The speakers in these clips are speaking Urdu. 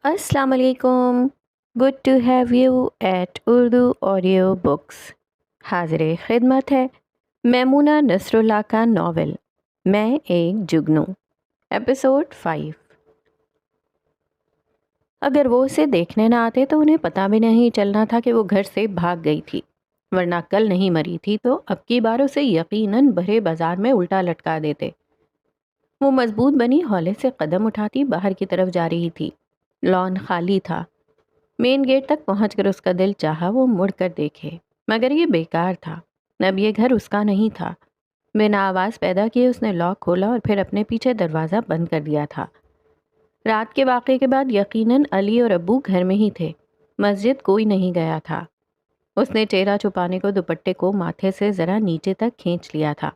السلام علیکم. Good to have you at Urdu audio books. حاضر خدمت ہے میمونہ نصر اللہ کا ناول میں ایک جگنو، ایپیسوڈ 5. اگر وہ اسے دیکھنے نہ آتے تو انہیں پتہ بھی نہیں چلنا تھا کہ وہ گھر سے بھاگ گئی تھی، ورنہ کل نہیں مری تھی تو اب کی بار اسے یقیناً بھرے بازار میں الٹا لٹکا دیتے. وہ مضبوط بنی ہولے سے قدم اٹھاتی باہر کی طرف جا رہی تھی. لان خالی تھا. مین گیٹ تک پہنچ کر اس کا دل چاہا وہ مڑ کر دیکھے، مگر یہ بیکار تھا. اب یہ گھر اس کا نہیں تھا. بنا آواز پیدا کیے اس نے لاک کھولا اور پھر اپنے پیچھے دروازہ بند کر دیا تھا. رات کے واقعے کے بعد یقیناً علی اور ابو گھر میں ہی تھے. مسجد کوئی نہیں گیا تھا. اس نے چہرہ چھپانے کو دوپٹے کو ماتھے سے ذرا نیچے تک کھینچ لیا تھا.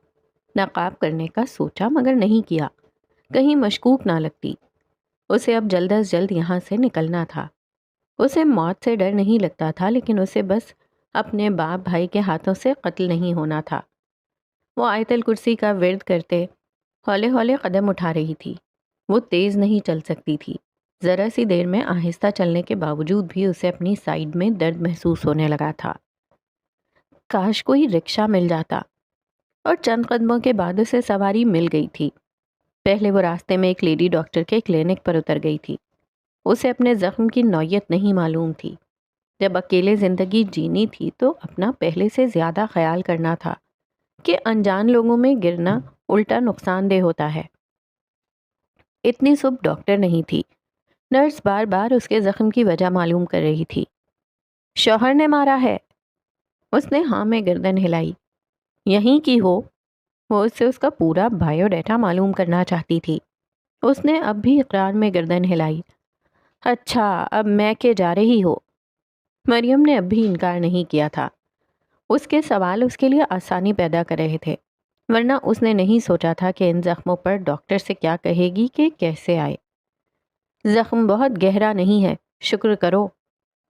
نقاب کرنے کا سوچا مگر نہیں کیا، کہیں مشکوک نہ لگتی. اسے اب جلد از جلد یہاں سے نکلنا تھا. اسے موت سے ڈر نہیں لگتا تھا، لیکن اسے بس اپنے باپ بھائی کے ہاتھوں سے قتل نہیں ہونا تھا. وہ آیت الکرسی کا ورد کرتے ہولے ہولے قدم اٹھا رہی تھی. وہ تیز نہیں چل سکتی تھی. ذرا سی دیر میں آہستہ چلنے کے باوجود بھی اسے اپنی سائیڈ میں درد محسوس ہونے لگا تھا. کاش کوئی رکشہ مل جاتا. اور چند قدموں کے بعد اسے سواری مل گئی تھی. پہلے وہ راستے میں ایک لیڈی ڈاکٹر کے کلینک پر اتر گئی تھی. اسے اپنے زخم کی نوعیت نہیں معلوم تھی. جب اکیلے زندگی جینی تھی تو اپنا پہلے سے زیادہ خیال کرنا تھا کہ انجان لوگوں میں گرنا الٹا نقصان دہ ہوتا ہے. اتنی صبح ڈاکٹر نہیں تھی. نرس بار بار اس کے زخم کی وجہ معلوم کر رہی تھی. شوہر نے مارا ہے؟ اس نے ہاں میں گردن ہلائی. یہیں کی ہو؟ وہ اس سے اس کا پورا بایو ڈیٹا معلوم کرنا چاہتی تھی. اس نے اب بھی اقرار میں گردن ہلائی. اچھا، اب میں کہ جا رہی ہو؟ مریم نے اب بھی انکار نہیں کیا تھا. اس کے سوال اس کے لیے آسانی پیدا کر رہے تھے، ورنہ اس نے نہیں سوچا تھا کہ ان زخموں پر ڈاکٹر سے کیا کہے گی کہ کیسے آئے. زخم بہت گہرا نہیں ہے، شکر کرو.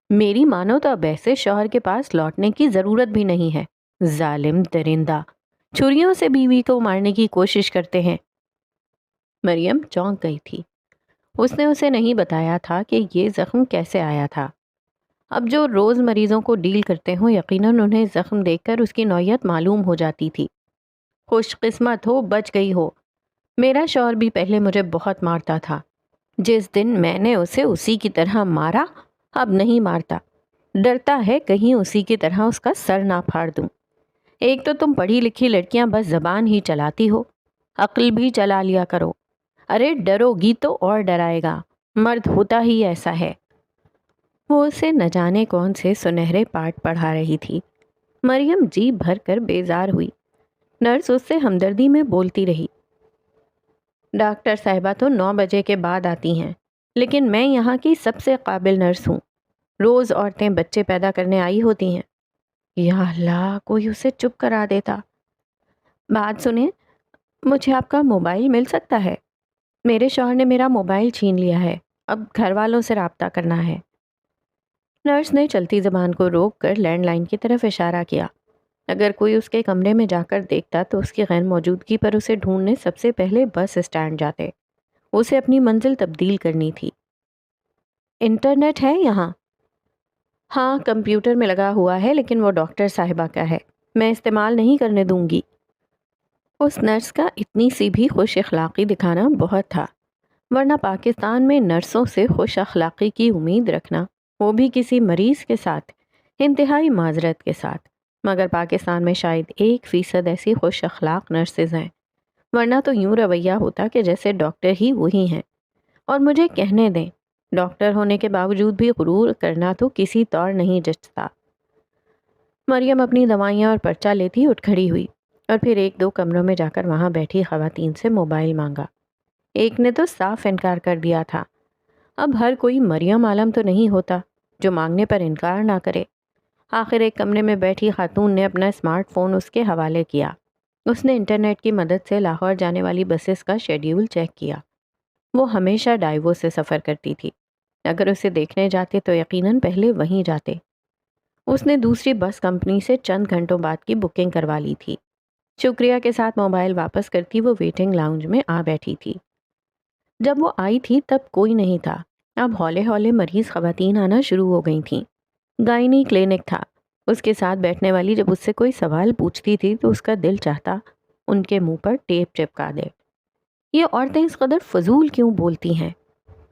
میری مانو تو اب ایسے شوہر کے پاس لوٹنے کی ضرورت بھی نہیں ہے. ظالم درندہ، چھریوں سے بیوی کو مارنے کی کوشش کرتے ہیں. مریم چونک گئی تھی. اس نے اسے نہیں بتایا تھا کہ یہ زخم کیسے آیا تھا. اب جو روز مریضوں کو ڈیل کرتے ہوں یقیناً انہیں زخم دیکھ کر اس کی نوعیت معلوم ہو جاتی تھی. خوش قسمت ہو بچ گئی ہو. میرا شوہر بھی پہلے مجھے بہت مارتا تھا. جس دن میں نے اسے اسی کی طرح مارا اب نہیں مارتا. ڈرتا ہے کہیں اسی کی طرح اس کا سر نہ پھاڑ دوں. ایک تو تم پڑھی لکھی لڑکیاں بس زبان ہی چلاتی ہو، عقل بھی چلا لیا کرو. ارے ڈرو گی تو اور ڈرائے گا، مرد ہوتا ہی ایسا ہے. وہ اسے نہ جانے کون سے سنہرے پارٹ پڑھا رہی تھی. مریم جی بھر کر بیزار ہوئی. نرس اس سے ہمدردی میں بولتی رہی. ڈاکٹر صاحبہ تو 9 بجے کے بعد آتی ہیں، لیکن میں یہاں کی سب سے قابل نرس ہوں. روز عورتیں بچے پیدا کرنے آئی ہوتی ہیں. یا اللہ، کوئی اسے چپ کرا دیتا. بات سنیں، مجھے آپ کا موبائل مل سکتا ہے؟ میرے شوہر نے میرا موبائل چھین لیا ہے، اب گھر والوں سے رابطہ کرنا ہے. نرس نے چلتی زبان کو روک کر لینڈ لائن کی طرف اشارہ کیا. اگر کوئی اس کے کمرے میں جا کر دیکھتا تو اس کی غیر موجودگی پر اسے ڈھونڈنے سب سے پہلے بس اسٹینڈ جاتے. اسے اپنی منزل تبدیل کرنی تھی. انٹرنیٹ ہے یہاں؟ ہاں، کمپیوٹر میں لگا ہوا ہے، لیکن وہ ڈاکٹر صاحبہ کا ہے، میں استعمال نہیں کرنے دوں گی. اس نرس کا اتنی سی بھی خوش اخلاقی دکھانا بہت تھا، ورنہ پاکستان میں نرسوں سے خوش اخلاقی کی امید رکھنا، وہ بھی کسی مریض کے ساتھ، انتہائی معذرت کے ساتھ. مگر پاکستان میں شاید 1% ایسی خوش اخلاق نرسز ہیں، ورنہ تو یوں رویہ ہوتا کہ جیسے ڈاکٹر ہی وہی ہیں. اور مجھے کہنے دیں، ڈاکٹر ہونے کے باوجود بھی غرور کرنا تو کسی طور نہیں جچتا. مریم اپنی دوائیاں اور پرچہ لیتی اٹھ کھڑی ہوئی اور پھر 1-2 کمروں میں جا کر وہاں بیٹھی خواتین سے موبائل مانگا. ایک نے تو صاف انکار کر دیا تھا. اب ہر کوئی مریم عالم تو نہیں ہوتا جو مانگنے پر انکار نہ کرے. آخر ایک کمرے میں بیٹھی خاتون نے اپنا اسمارٹ فون اس کے حوالے کیا. اس نے انٹرنیٹ کی مدد سے لاہور جانے والی بسز کا شیڈیول چیک کیا. وہ ہمیشہ ڈائیوو سے سفر کرتی تھی. اگر اسے دیکھنے جاتے تو یقیناً پہلے وہیں جاتے. اس نے دوسری بس کمپنی سے چند گھنٹوں بعد کی بکنگ کروا لی تھی. شکریہ کے ساتھ موبائل واپس کرتی وہ ویٹنگ لاؤنج میں آ بیٹھی تھی. جب وہ آئی تھی تب کوئی نہیں تھا. اب ہولے ہولے مریض خواتین آنا شروع ہو گئی تھیں۔ گائنی کلینک تھا۔ اس کے ساتھ بیٹھنے والی جب اس سے کوئی سوال پوچھتی تھی تو اس کا دل چاہتا ان کے منہ پر ٹیپ چپکا دے۔ یہ عورتیں اس قدر فضول کیوں بولتی ہیں؟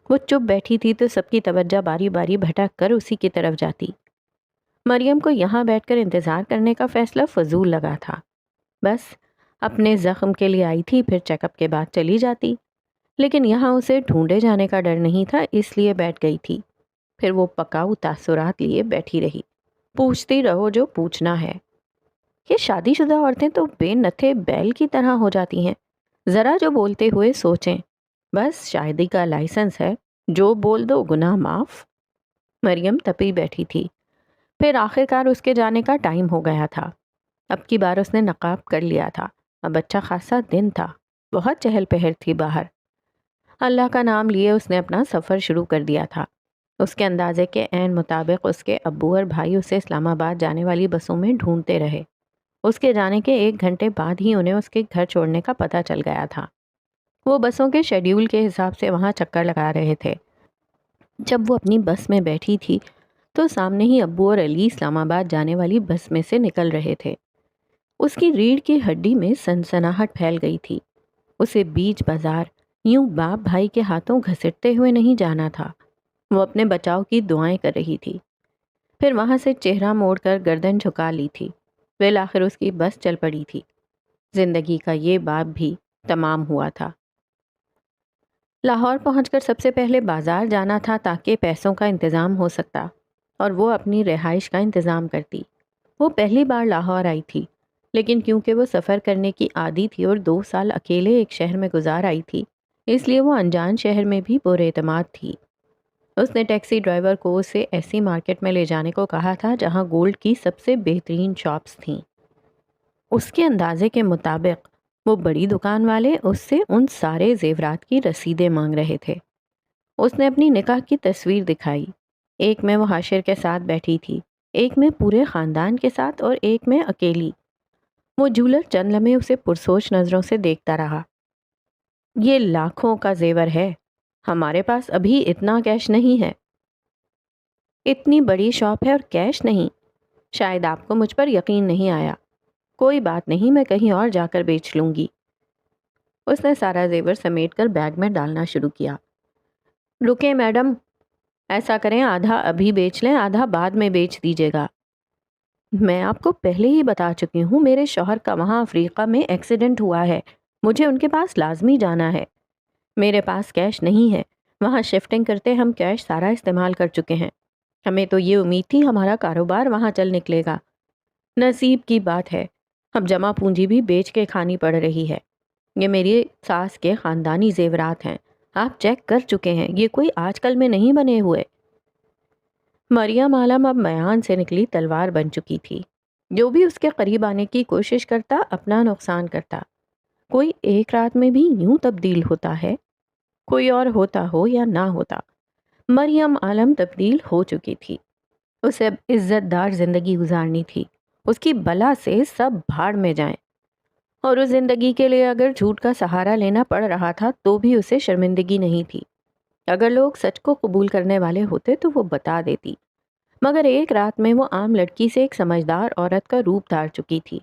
وہ چپ بیٹھی تھی تو سب کی توجہ باری باری بھٹک کر اسی کی طرف جاتی۔ مریم کو یہاں بیٹھ کر انتظار کرنے کا فیصلہ فضول لگا تھا۔ بس اپنے زخم کے لیے آئی تھی، پھر چیک اپ کے بعد چلی جاتی، لیکن یہاں اسے ڈھونڈے جانے کا ڈر نہیں تھا، اس لیے بیٹھ گئی تھی۔ پھر وہ پکاؤ تاثرات لیے بیٹھی رہی۔ پوچھتی رہو جو پوچھنا ہے۔ یہ شادی شدہ عورتیں تو بے نتھے بیل کی طرح ہو جاتی ہیں۔ ذرا جو بولتے ہوئے سوچیں، بس شادی کا لائسنس ہے، جو بول دو گناہ معاف۔ مریم تپی بیٹھی تھی۔ پھر آخر کار اس کے جانے کا ٹائم ہو گیا تھا۔ اب کی بار اس نے نقاب کر لیا تھا۔ اب اچھا خاصا دن تھا، بہت چہل پہل تھی باہر۔ اللہ کا نام لیے اس نے اپنا سفر شروع کر دیا تھا۔ اس کے اندازے کے عین مطابق اس کے ابو اور بھائی اسے اسلام آباد جانے والی بسوں میں ڈھونڈتے رہے۔ اس کے جانے کے 1 گھنٹے بعد ہی انہیں اس کے گھر چھوڑنے کا پتہ چل گیا تھا۔ وہ بسوں کے شیڈیول کے حساب سے وہاں چکر لگا رہے تھے۔ جب وہ اپنی بس میں بیٹھی تھی تو سامنے ہی ابو اور علی اسلام آباد جانے والی بس میں سے نکل رہے تھے۔ اس کی ریڑھ کی ہڈی میں سنسناہٹ پھیل گئی تھی۔ اسے بیچ بازار یوں باپ بھائی کے ہاتھوں گھسٹتے ہوئے نہیں جانا تھا۔ وہ اپنے بچاؤ کی دعائیں کر رہی تھی۔ پھر وہاں سے چہرہ موڑ کر گردن جھکا لی تھی۔ بالآخر اس کی بس چل پڑی تھی۔ زندگی کا یہ باب بھی تمام ہوا تھا۔ لاہور پہنچ کر سب سے پہلے بازار جانا تھا تاکہ پیسوں کا انتظام ہو سکتا اور وہ اپنی رہائش کا انتظام کرتی۔ وہ پہلی بار لاہور آئی تھی، لیکن کیونکہ وہ سفر کرنے کی عادی تھی اور 2 سال اکیلے ایک شہر میں گزار آئی تھی، اس لیے وہ انجان شہر میں بھی پر اعتماد تھی۔ اس نے ٹیکسی ڈرائیور کو اسے ایسی مارکیٹ میں لے جانے کو کہا تھا جہاں گولڈ کی سب سے بہترین شاپس تھیں۔ اس کے اندازے کے مطابق وہ بڑی دکان والے اس سے ان سارے زیورات کی رسیدیں مانگ رہے تھے۔ اس نے اپنی نکاح کی تصویر دکھائی۔ ایک میں وہ حاشر کے ساتھ بیٹھی تھی، ایک میں پورے خاندان کے ساتھ اور ایک میں اکیلی۔ وہ جولر چند لمحے اسے پرسوچ نظروں سے دیکھتا رہا۔ یہ لاکھوں کا زیور ہے، ہمارے پاس ابھی اتنا کیش نہیں ہے۔ اتنی بڑی شاپ ہے اور کیش نہیں؟ شاید آپ کو مجھ پر یقین نہیں آیا۔ کوئی بات نہیں، میں کہیں اور جا کر بیچ لوں گی۔ اس نے سارا زیور سمیٹ کر بیگ میں ڈالنا شروع کیا۔ رکیں میڈم، ایسا کریں آدھا ابھی بیچ لیں، آدھا بعد میں بیچ دیجیے گا۔ میں آپ کو پہلے ہی بتا چکی ہوں، میرے شوہر کا وہاں افریقہ میں ایکسیڈنٹ ہوا ہے، مجھے ان کے پاس لازمی جانا ہے۔ میرے پاس کیش نہیں ہے، وہاں شفٹنگ کرتے ہم کیش سارا استعمال کر چکے ہیں۔ ہمیں تو یہ امید تھی ہمارا کاروبار وہاں چل نکلے گا۔ نصیب کی بات ہے، اب جمع پونجی بھی بیچ کے کھانی پڑ رہی ہے۔ یہ میری ساس کے خاندانی زیورات ہیں، آپ چیک کر چکے ہیں، یہ کوئی آج کل میں نہیں بنے ہوئے۔ مریم عالم اب میان سے نکلی تلوار بن چکی تھی۔ جو بھی اس کے قریب آنے کی کوشش کرتا اپنا نقصان کرتا۔ کوئی ایک رات میں بھی یوں تبدیل ہوتا ہے؟ کوئی اور ہوتا ہو یا نہ ہوتا، مریم عالم تبدیل ہو چکی تھی۔ اسے اب عزت دار زندگی گزارنی تھی، اس کی بلا سے سب بھاڑ میں جائیں۔ اور اس زندگی کے لیے اگر جھوٹ کا سہارا لینا پڑ رہا تھا تو بھی اسے شرمندگی نہیں تھی۔ اگر لوگ سچ کو قبول کرنے والے ہوتے تو وہ بتا دیتی، مگر ایک رات میں وہ عام لڑکی سے ایک سمجھدار عورت کا روپ دھار چکی تھی،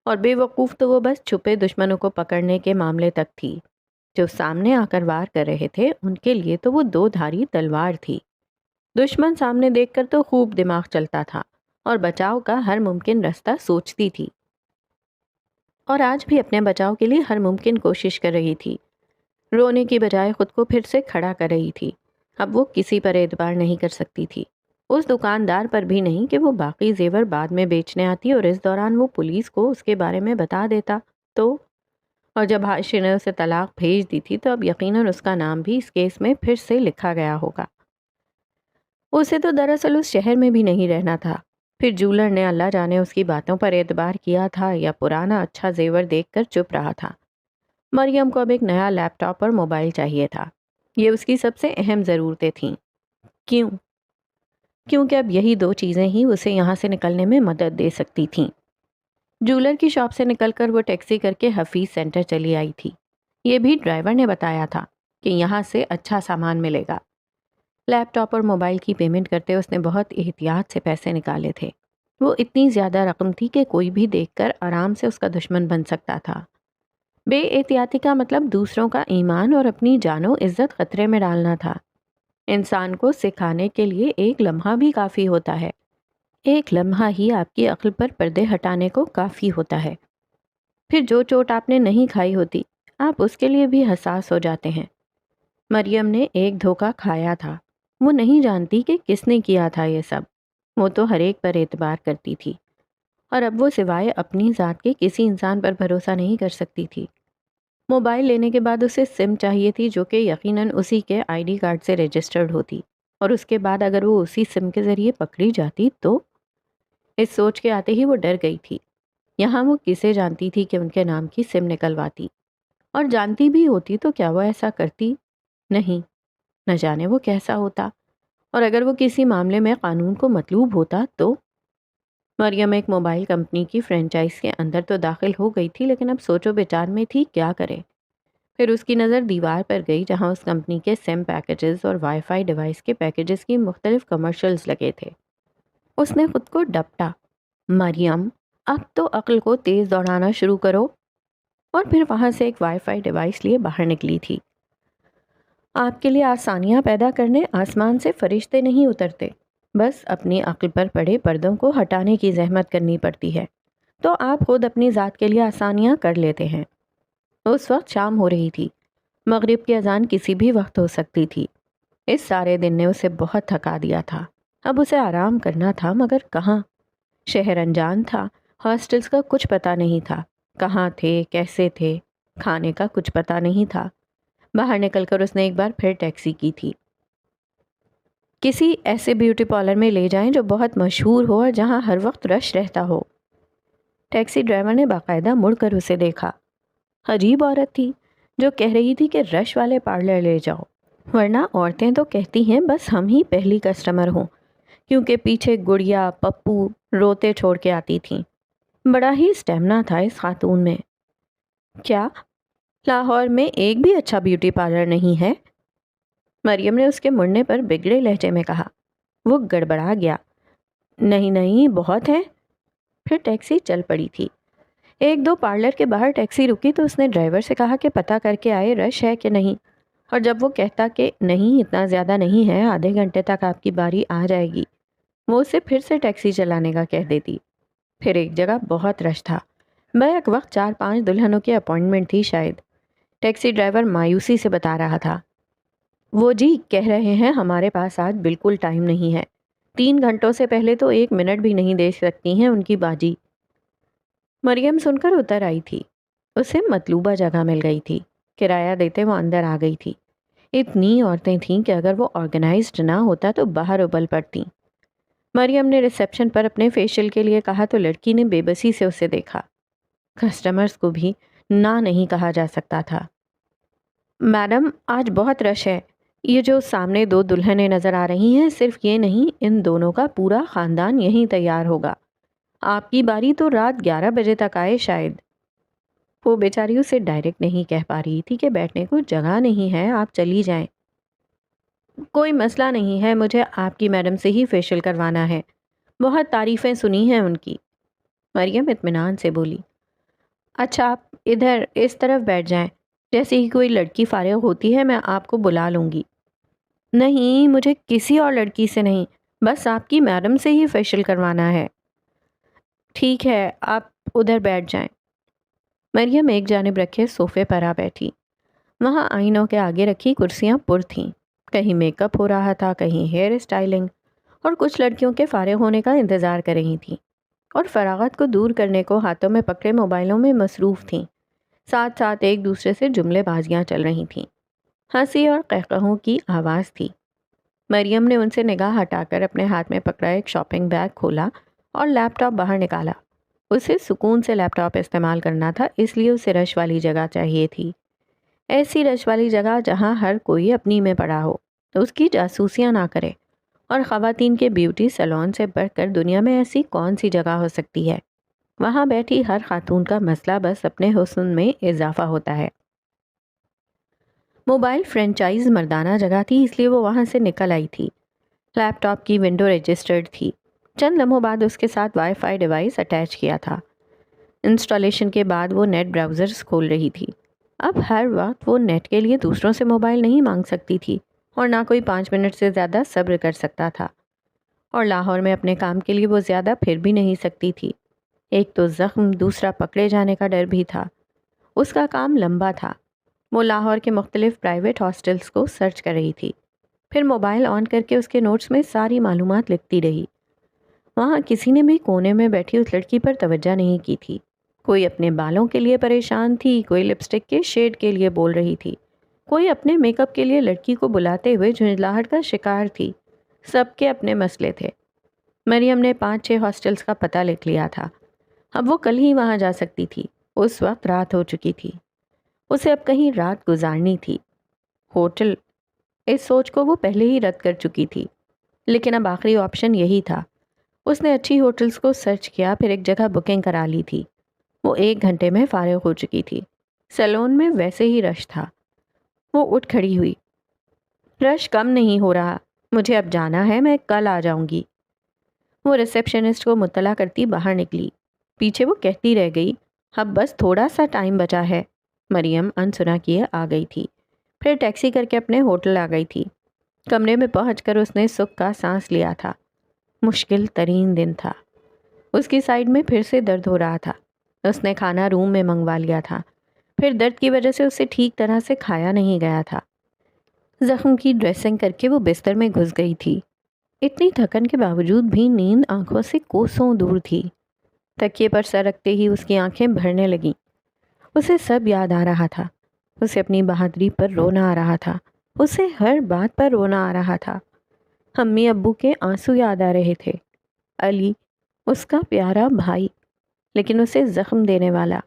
اور بے وقوف تو وہ بس چھپے دشمنوں کو پکڑنے کے معاملے تک تھی۔ جو سامنے آ کر وار کر رہے تھے ان کے لیے تو وہ 2 دھاری تلوار تھی۔ دشمن سامنے دیکھ کر تو خوب دماغ چلتا تھا اور بچاؤ کا ہر ممکن راستہ سوچتی تھی، اور آج بھی اپنے بچاؤ کے لیے ہر ممکن کوشش کر رہی تھی۔ رونے کی بجائے خود کو پھر سے کھڑا کر رہی تھی۔ اب وہ کسی پر اعتبار نہیں کر سکتی تھی، اس دکاندار پر بھی نہیں کہ وہ باقی زیور بعد میں بیچنے آتی اور اس دوران وہ پولیس کو اس کے بارے میں بتا دیتا تو، اور جب حاشر نے اسے طلاق بھیج دی تھی تو اب یقیناً اس کا نام بھی اس کیس میں پھر سے لکھا گیا ہوگا۔ اسے تو دراصل اس شہر میں بھی نہیں رہنا تھا۔ پھر جولر نے اللہ جانے اس کی باتوں پر اعتبار کیا تھا یا پرانا اچھا زیور دیکھ کر چپ رہا تھا۔ مریم کو اب ایک نیا لیپ ٹاپ اور موبائل چاہیے تھا، یہ اس کی سب سے اہم ضرورتیں تھیں۔ کیوں؟ کیونکہ اب یہی 2 چیزیں ہی اسے یہاں سے نکلنے میں مدد دے سکتی تھیں۔ جولر کی شاپ سے نکل کر وہ ٹیکسی کر کے حفیظ سینٹر چلی آئی تھی۔ یہ بھی ڈرائیور نے بتایا تھا کہ یہاں سے اچھا سامان ملے گا۔ لیپ ٹاپ اور موبائل کی پیمنٹ کرتے اس نے بہت احتیاط سے پیسے نکالے تھے۔ وہ اتنی زیادہ رقم تھی کہ کوئی بھی دیکھ کر آرام سے اس کا دشمن بن سکتا تھا۔ بے احتیاطی کا مطلب دوسروں کا ایمان اور اپنی جان و عزت خطرے میں ڈالنا تھا۔ انسان کو سکھانے کے لیے ایک لمحہ بھی کافی ہوتا ہے۔ ایک لمحہ ہی آپ کی عقل پر پردے ہٹانے کو کافی ہوتا ہے۔ پھر جو چوٹ آپ نے نہیں کھائی ہوتی، آپ اس کے لیے بھی حساس ہو جاتے ہیں۔ مریم نے ایک دھوکہ کھایا تھا۔ وہ نہیں جانتی کہ کس نے کیا تھا یہ سب۔ وہ تو ہر ایک پر اعتبار کرتی تھی، اور اب وہ سوائے اپنی ذات کے کسی انسان پر بھروسہ نہیں کر سکتی تھی۔ موبائل لینے کے بعد اسے سم چاہیے تھی جو کہ یقیناً اسی کے آئی ڈی کارڈ سے رجسٹرڈ ہوتی، اور اس کے بعد اگر وہ اسی سم کے ذریعے پکڑی جاتی تو… اس سوچ کے آتے ہی وہ ڈر گئی تھی۔ یہاں وہ کسے جانتی تھی کہ ان کے نام کی سم نکلواتی؟ اور جانتی بھی ہوتی تو کیا وہ ایسا کرتی؟ نہیں، نہ جانے وہ کیسا ہوتا، اور اگر وہ کسی معاملے میں قانون کو مطلوب ہوتا تو… مریم ایک موبائل کمپنی کی فرنچائز کے اندر تو داخل ہو گئی تھی، لیکن اب سوچو بچار میں تھی کیا کرے۔ پھر اس کی نظر دیوار پر گئی جہاں اس کمپنی کے سم پیکیجز اور وائی فائی ڈیوائس کے پیکیجز کی مختلف کمرشلز لگے تھے۔ اس نے خود کو ڈپٹا، مریم اب تو عقل کو تیز دوڑانا شروع کرو، اور پھر وہاں سے ایک وائی فائی ڈیوائس لیے باہر نکلی تھی۔ آپ کے لیے آسانیاں پیدا کرنے آسمان سے فرشتے نہیں اترتے، بس اپنی عقل پر پڑے پردوں کو ہٹانے کی زحمت کرنی پڑتی ہے، تو آپ خود اپنی ذات کے لیے آسانیاں کر لیتے ہیں۔ اس وقت شام ہو رہی تھی، مغرب کی اذان کسی بھی وقت ہو سکتی تھی۔ اس سارے دن نے اسے بہت تھکا دیا تھا۔ اب اسے آرام کرنا تھا، مگر کہاں؟ شہر انجان تھا، ہاسٹلز کا کچھ پتہ نہیں تھا، کہاں تھے، کیسے تھے، کھانے کا کچھ پتہ نہیں تھا۔ باہر نکل کر اس نے ایک بار پھر ٹیکسی کی تھی۔ کسی ایسے بیوٹی پارلر میں لے جائیں جو بہت مشہور ہو اور جہاں ہر وقت رش رہتا ہو۔ ٹیکسی ڈرائیور نے باقاعدہ مڑ کر اسے دیکھا۔ عجیب عورت تھی جو کہہ رہی تھی کہ رش والے پارلر لے جاؤ، ورنہ عورتیں تو کہتی ہیں بس ہم ہی پہلی کسٹمر ہوں، کیونکہ پیچھے گڑیا پپو روتے چھوڑ کے آتی تھیں۔ بڑا ہی اسٹیمنا تھا اس خاتون میں۔ کیا لاہور میں ایک بھی اچھا بیوٹی پارلر نہیں ہے؟ مریم نے اس کے مڑنے پر بگڑے لہجے میں کہا۔ وہ گڑبڑا گیا۔ نہیں نہیں، بہت ہے۔ پھر ٹیکسی چل پڑی تھی۔ ایک دو پارلر کے باہر ٹیکسی رکی تو اس نے ڈرائیور سے کہا کہ پتہ کر کے آئے رش ہے کہ نہیں، اور جب وہ کہتا کہ نہیں اتنا زیادہ نہیں ہے، آدھے گھنٹے تک آپ کی باری آ جائے گی، وہ اسے پھر سے ٹیکسی چلانے کا کہہ دیتی۔ پھر ایک جگہ بہت رش تھا، بیک وقت 4-5 دلہنوں کی اپائنٹمنٹ تھی شاید۔ ٹیکسی ڈرائیور مایوسی سے بتا رہا تھا، وہ جی کہہ رہے ہیں ہمارے پاس آج بالکل ٹائم نہیں ہے، 3 گھنٹوں سے پہلے تو 1 منٹ بھی نہیں دے سکتی ہیں ان کی باجی۔ مریم سن کر اتر آئی تھی۔ اسے مطلوبہ جگہ مل گئی تھی، کرایہ دیتے وہ اندر آ گئی تھی۔ اتنی عورتیں تھیں کہ اگر وہ آرگنائزڈ نہ ہوتا تو باہر ابل پڑتی۔ مریم نے ریسیپشن پر اپنے فیشیل کے لیے کہا تو لڑکی نے بے بسی سے اسے دیکھا۔ کسٹمرز کو بھی نہ نہیں کہا جا سکتا تھا۔ میڈم آج بہت رش ہے، یہ جو سامنے 2 دلہنیں نظر آ رہی ہیں، صرف یہ نہیں، ان دونوں کا پورا خاندان یہیں تیار ہوگا۔ آپ کی باری تو رات 11 بجے تک آئے شاید۔ وہ بیچاری اسے ڈائریکٹ نہیں کہہ پا رہی تھی کہ بیٹھنے کو جگہ نہیں ہے، آپ چلی جائیں۔ کوئی مسئلہ نہیں ہے، مجھے آپ کی میڈم سے ہی فیشیل کروانا ہے، بہت تعریفیں سنی ہیں ان کی۔ مریم اطمینان سے بولی۔ اچھا آپ ادھر اس طرف بیٹھ جائیں، جیسے ہی کوئی لڑکی فارغ ہوتی ہے میں آپ کو بلا لوں گی۔ نہیں، مجھے کسی اور لڑکی سے نہیں، بس آپ کی میڈم سے ہی فیشیل کروانا ہے۔ ٹھیک ہے، آپ ادھر بیٹھ جائیں۔ مریم ایک جانب رکھے صوفے پر آ بیٹھی۔ وہاں آئینوں کے آگے رکھی کرسیاں پر تھیں، کہیں میک اپ ہو رہا تھا، کہیں ہیئر اسٹائلنگ، اور کچھ لڑکیوں کے فارغ ہونے کا انتظار کر رہی تھیں، اور فراغت کو دور کرنے کو ہاتھوں میں پکڑے موبائلوں میں مصروف تھیں۔ ساتھ ساتھ ایک دوسرے سے جملے بازیاں چل رہی تھیں، ہنسی اور قہقہوں کی آواز تھی۔ مریم نے ان سے نگاہ ہٹا کر اپنے ہاتھ میں پکڑا ایک شاپنگ بیگ کھولا اور لیپ ٹاپ باہر نکالا۔ اسے سکون سے لیپ ٹاپ استعمال کرنا تھا، اس لیے اسے رش والی جگہ چاہیے تھی، ایسی رش والی جگہ جہاں ہر کوئی اپنی میں پڑا ہو، اس کی جاسوسیاں نہ کرے۔ اور خواتین کے بیوٹی سیلون سے بڑھ کر دنیا میں ایسی کون سی جگہ ہو سکتی ہے؟ وہاں بیٹھی ہر خاتون کا مسئلہ بس اپنے حسن میں اضافہ ہوتا ہے۔ موبائل فرینچائز مردانہ جگہ تھی، اس لیے وہ وہاں سے نکل آئی تھی۔ لیپ ٹاپ کی ونڈو رجسٹرڈ تھی۔ چند لمحوں بعد اس کے ساتھ وائی فائی ڈیوائس اٹیچ کیا تھا۔ انسٹالیشن کے بعد وہ نیٹ براؤزرز کھول رہی تھی۔ اب ہر وقت وہ نیٹ کے لیے دوسروں سے موبائل نہیں مانگ سکتی تھی، اور نہ کوئی 5 منٹ سے زیادہ صبر کر سکتا تھا، اور لاہور میں اپنے کام کے لیے وہ زیادہ پھر بھی نہیں سکتی تھی۔ ایک تو زخم، دوسرا پکڑے جانے کا ڈر بھی تھا۔ اس کا کام لمبا تھا۔ وہ لاہور کے مختلف پرائیویٹ ہاسٹلز کو سرچ کر رہی تھی، پھر موبائل آن کر کے اس کے نوٹس میں ساری معلومات لکھتی رہی۔ وہاں کسی نے بھی کونے میں بیٹھی اس لڑکی پر توجہ نہیں کی تھی۔ کوئی اپنے بالوں کے لیے پریشان تھی، کوئی لپسٹک کے شیڈ کے لیے بول رہی تھی، کوئی اپنے میک اپ کے لیے لڑکی کو بلاتے ہوئے جھنجھلاہٹ کا شکار تھی۔ سب کے اپنے مسئلے تھے۔ مریم نے 5-6 ہاسٹلز کا پتہ لکھ لیا تھا۔ اب وہ کل ہی وہاں جا سکتی تھی۔ اس وقت رات ہو چکی تھی۔ اسے اب کہیں رات گزارنی تھی۔ ہوٹل، اس سوچ کو وہ پہلے ہی رد کر چکی تھی، لیکن اب آخری آپشن یہی تھا۔ اس نے اچھی ہوٹلز کو سرچ کیا، پھر ایک جگہ بکنگ کرا لی تھی۔ وہ 1 گھنٹے میں فارغ ہو چکی تھی۔ سیلون میں ویسے ہی رش تھا۔ وہ اٹھ کھڑی ہوئی۔ رش کم نہیں ہو رہا، مجھے اب جانا ہے، میں کل آ جاؤں گی۔ وہ ریسیپشنسٹ کو مطلع کرتی باہر نکلی۔ پیچھے وہ کہتی رہ گئی، اب بس تھوڑا سا ٹائم بچا ہے۔ مریم انسنا کیے آ گئی تھی، پھر ٹیکسی کر کے اپنے ہوٹل آ گئی تھی۔ کمرے میں پہنچ کر اس نے سکھ کا سانس لیا تھا۔ مشکل ترین دن تھا۔ اس کی سائڈ میں پھر سے درد ہو رہا تھا۔ اس نے کھانا روم میں منگوا لیا تھا، پھر درد کی وجہ سے اسے ٹھیک طرح سے کھایا نہیں گیا تھا۔ زخم کی ڈریسنگ کر کے وہ بستر میں گھس گئی تھی۔ اتنی تھکن کے باوجود بھی نیند آنکھوں سے کوسوں دور تھی۔ تکیے پر سر رکھتے ہی اس کی آنکھیں بھرنے لگیں۔ اسے سب یاد آ رہا تھا۔ اسے اپنی بہادری پر رونا آ رہا تھا۔ اسے ہر بات پر رونا آ رہا تھا۔ امی ابو کے آنسو یاد آ رہے تھے، علی، اس کا پیارا بھائی، لیکن اسے زخم دینے والا۔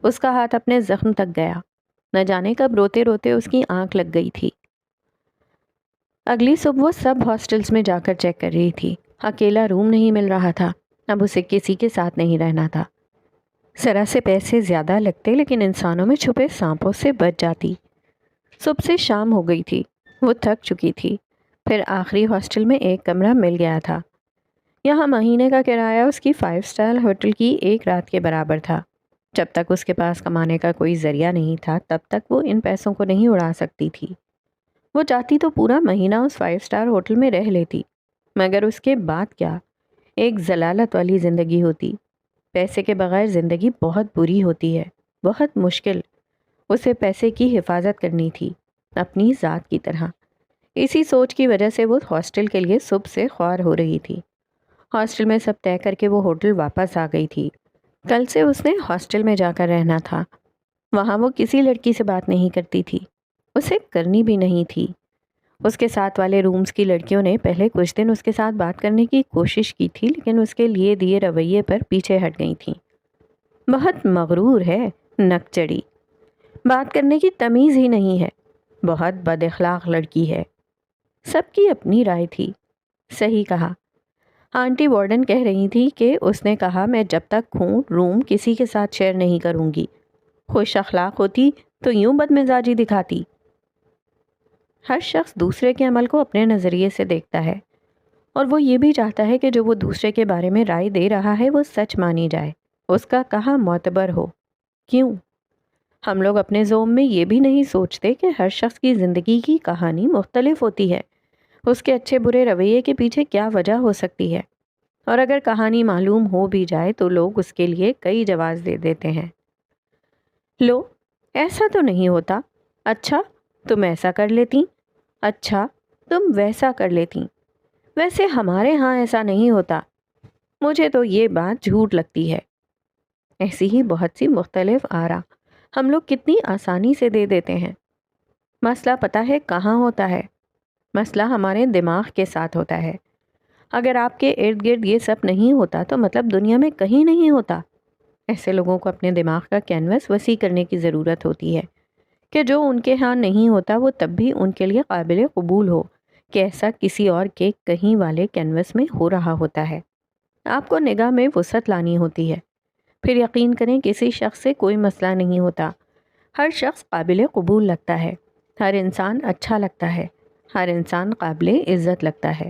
اس کا ہاتھ اپنے زخم تک گیا، نہ جانے کب روتے روتے اس کی آنکھ لگ گئی تھی۔ اگلی صبح وہ سب ہاسٹلز میں جا کر چیک کر رہی تھی۔ اکیلا روم نہیں مل رہا تھا۔ اب اسے کسی کے ساتھ نہیں رہنا تھا۔ ذرا سے پیسے زیادہ لگتے، لیکن انسانوں میں چھپے سانپوں سے بچ جاتی۔ صبح سے شام ہو گئی تھی۔ وہ تھک چکی تھی۔ پھر آخری ہاسٹل میں ایک کمرہ مل گیا تھا۔ یہاں مہینے کا کرایہ اس کی 5 اسٹار ہوٹل کی ایک رات کے برابر تھا۔ جب تک اس کے پاس کمانے کا کوئی ذریعہ نہیں تھا، تب تک وہ ان پیسوں کو نہیں اڑا سکتی تھی۔ وہ چاہتی تو پورا مہینہ اس 5 اسٹار ہوٹل میں رہ لیتی، مگر اس کے بعد کیا؟ ایک ضلالت والی زندگی ہوتی۔ پیسے کے بغیر زندگی بہت بری ہوتی ہے، بہت مشکل۔ اسے پیسے کی حفاظت کرنی تھی، اپنی ذات کی طرح۔ اسی سوچ کی وجہ سے وہ ہاسٹل کے لیے صبح سے خوار ہو رہی تھی۔ ہاسٹل میں سب طے کر کے وہ ہوٹل واپس آ گئی تھی۔ کل سے اس نے ہاسٹل میں جا کر رہنا تھا۔ وہاں وہ کسی لڑکی سے بات نہیں کرتی تھی، اسے کرنی بھی نہیں تھی۔ اس کے ساتھ والے رومز کی لڑکیوں نے پہلے کچھ دن اس کے ساتھ بات کرنے کی کوشش کی تھی، لیکن اس کے لیے دیے رویے پر پیچھے ہٹ گئی تھیں۔ بہت مغرور ہے، نک چڑی، بات کرنے کی تمیز ہی نہیں ہے، بہت بد اخلاق لڑکی ہے۔ سب کی اپنی رائے تھی۔ صحیح کہا۔ آنٹی وارڈن کہہ رہی تھی کہ اس نے کہا میں جب تک ہوں روم کسی کے ساتھ شیئر نہیں کروں گی۔ خوش اخلاق ہوتی تو یوں بد مزاجی دکھاتی۔ ہر شخص دوسرے کے عمل کو اپنے نظریے سے دیکھتا ہے، اور وہ یہ بھی چاہتا ہے کہ جو وہ دوسرے کے بارے میں رائے دے رہا ہے وہ سچ مانی جائے، اس کا کہا معتبر ہو۔ کیوں؟ ہم لوگ اپنے ذوم میں یہ بھی نہیں سوچتے کہ ہر شخص کی زندگی کی کہانی مختلف ہوتی ہے، اس کے اچھے برے رویے کے پیچھے کیا وجہ ہو سکتی ہے، اور اگر کہانی معلوم ہو بھی جائے تو لوگ اس کے لیے کئی جواز دے دیتے ہیں۔ لو، ایسا تو نہیں ہوتا، اچھا تم ایسا کر لیتی، اچھا تم ویسا کر لیتی، ویسے ہمارے ہاں ایسا نہیں ہوتا، مجھے تو یہ بات جھوٹ لگتی ہے۔ ایسی ہی بہت سی مختلف آرا ہم لوگ کتنی آسانی سے دے دیتے ہیں۔ مسئلہ پتہ ہے کہاں ہوتا ہے؟ مسئلہ ہمارے دماغ کے ساتھ ہوتا ہے۔ اگر آپ کے ارد گرد یہ سب نہیں ہوتا تو مطلب دنیا میں کہیں نہیں ہوتا۔ ایسے لوگوں کو اپنے دماغ کا کینوس وسیع کرنے کی ضرورت ہوتی ہے کہ جو ان کے ہاں نہیں ہوتا وہ تب بھی ان کے لیے قابل قبول ہو کہ ایسا کسی اور کے کہیں والے کینوس میں ہو رہا ہوتا ہے۔ آپ کو نگاہ میں وسعت لانی ہوتی ہے، پھر یقین کریں کسی شخص سے کوئی مسئلہ نہیں ہوتا، ہر شخص قابل قبول لگتا ہے۔ ہر انسان اچھا لگتا ہے، ہر انسان قابل عزت لگتا ہے۔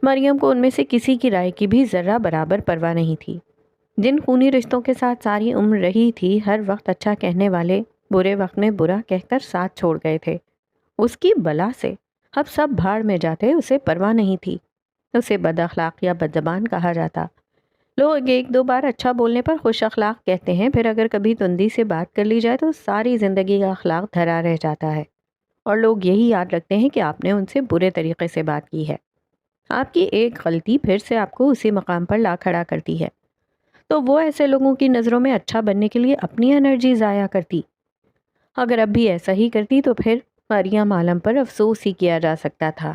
مریم کو ان میں سے کسی کی رائے کی بھی ذرہ برابر پرواہ نہیں تھی۔ جن خونی رشتوں کے ساتھ ساری عمر رہی تھی، ہر وقت اچھا کہنے والے برے وقت میں برا کہہ کر ساتھ چھوڑ گئے تھے۔ اس کی بلا سے اب سب بھاڑ میں جاتے، اسے پرواہ نہیں تھی۔ اسے بد اخلاق یا بد زبان کہا جاتا۔ لوگ ایک دو بار اچھا بولنے پر خوش اخلاق کہتے ہیں، پھر اگر کبھی تندی سے بات کر لی جائے تو ساری زندگی کا اخلاق دھرا رہ جاتا ہے، اور لوگ یہی یاد رکھتے ہیں کہ آپ نے ان سے برے طریقے سے بات کی ہے۔ آپ کی ایک غلطی پھر سے آپ کو اسی مقام پر لا کھڑا کرتی ہے، تو وہ ایسے لوگوں کی نظروں میں اچھا بننے کے لیے اپنی انرجی ضائع کرتی۔ اگر اب بھی ایسا ہی کرتی تو پھر مریم عالم پر افسوس ہی کیا جا سکتا تھا۔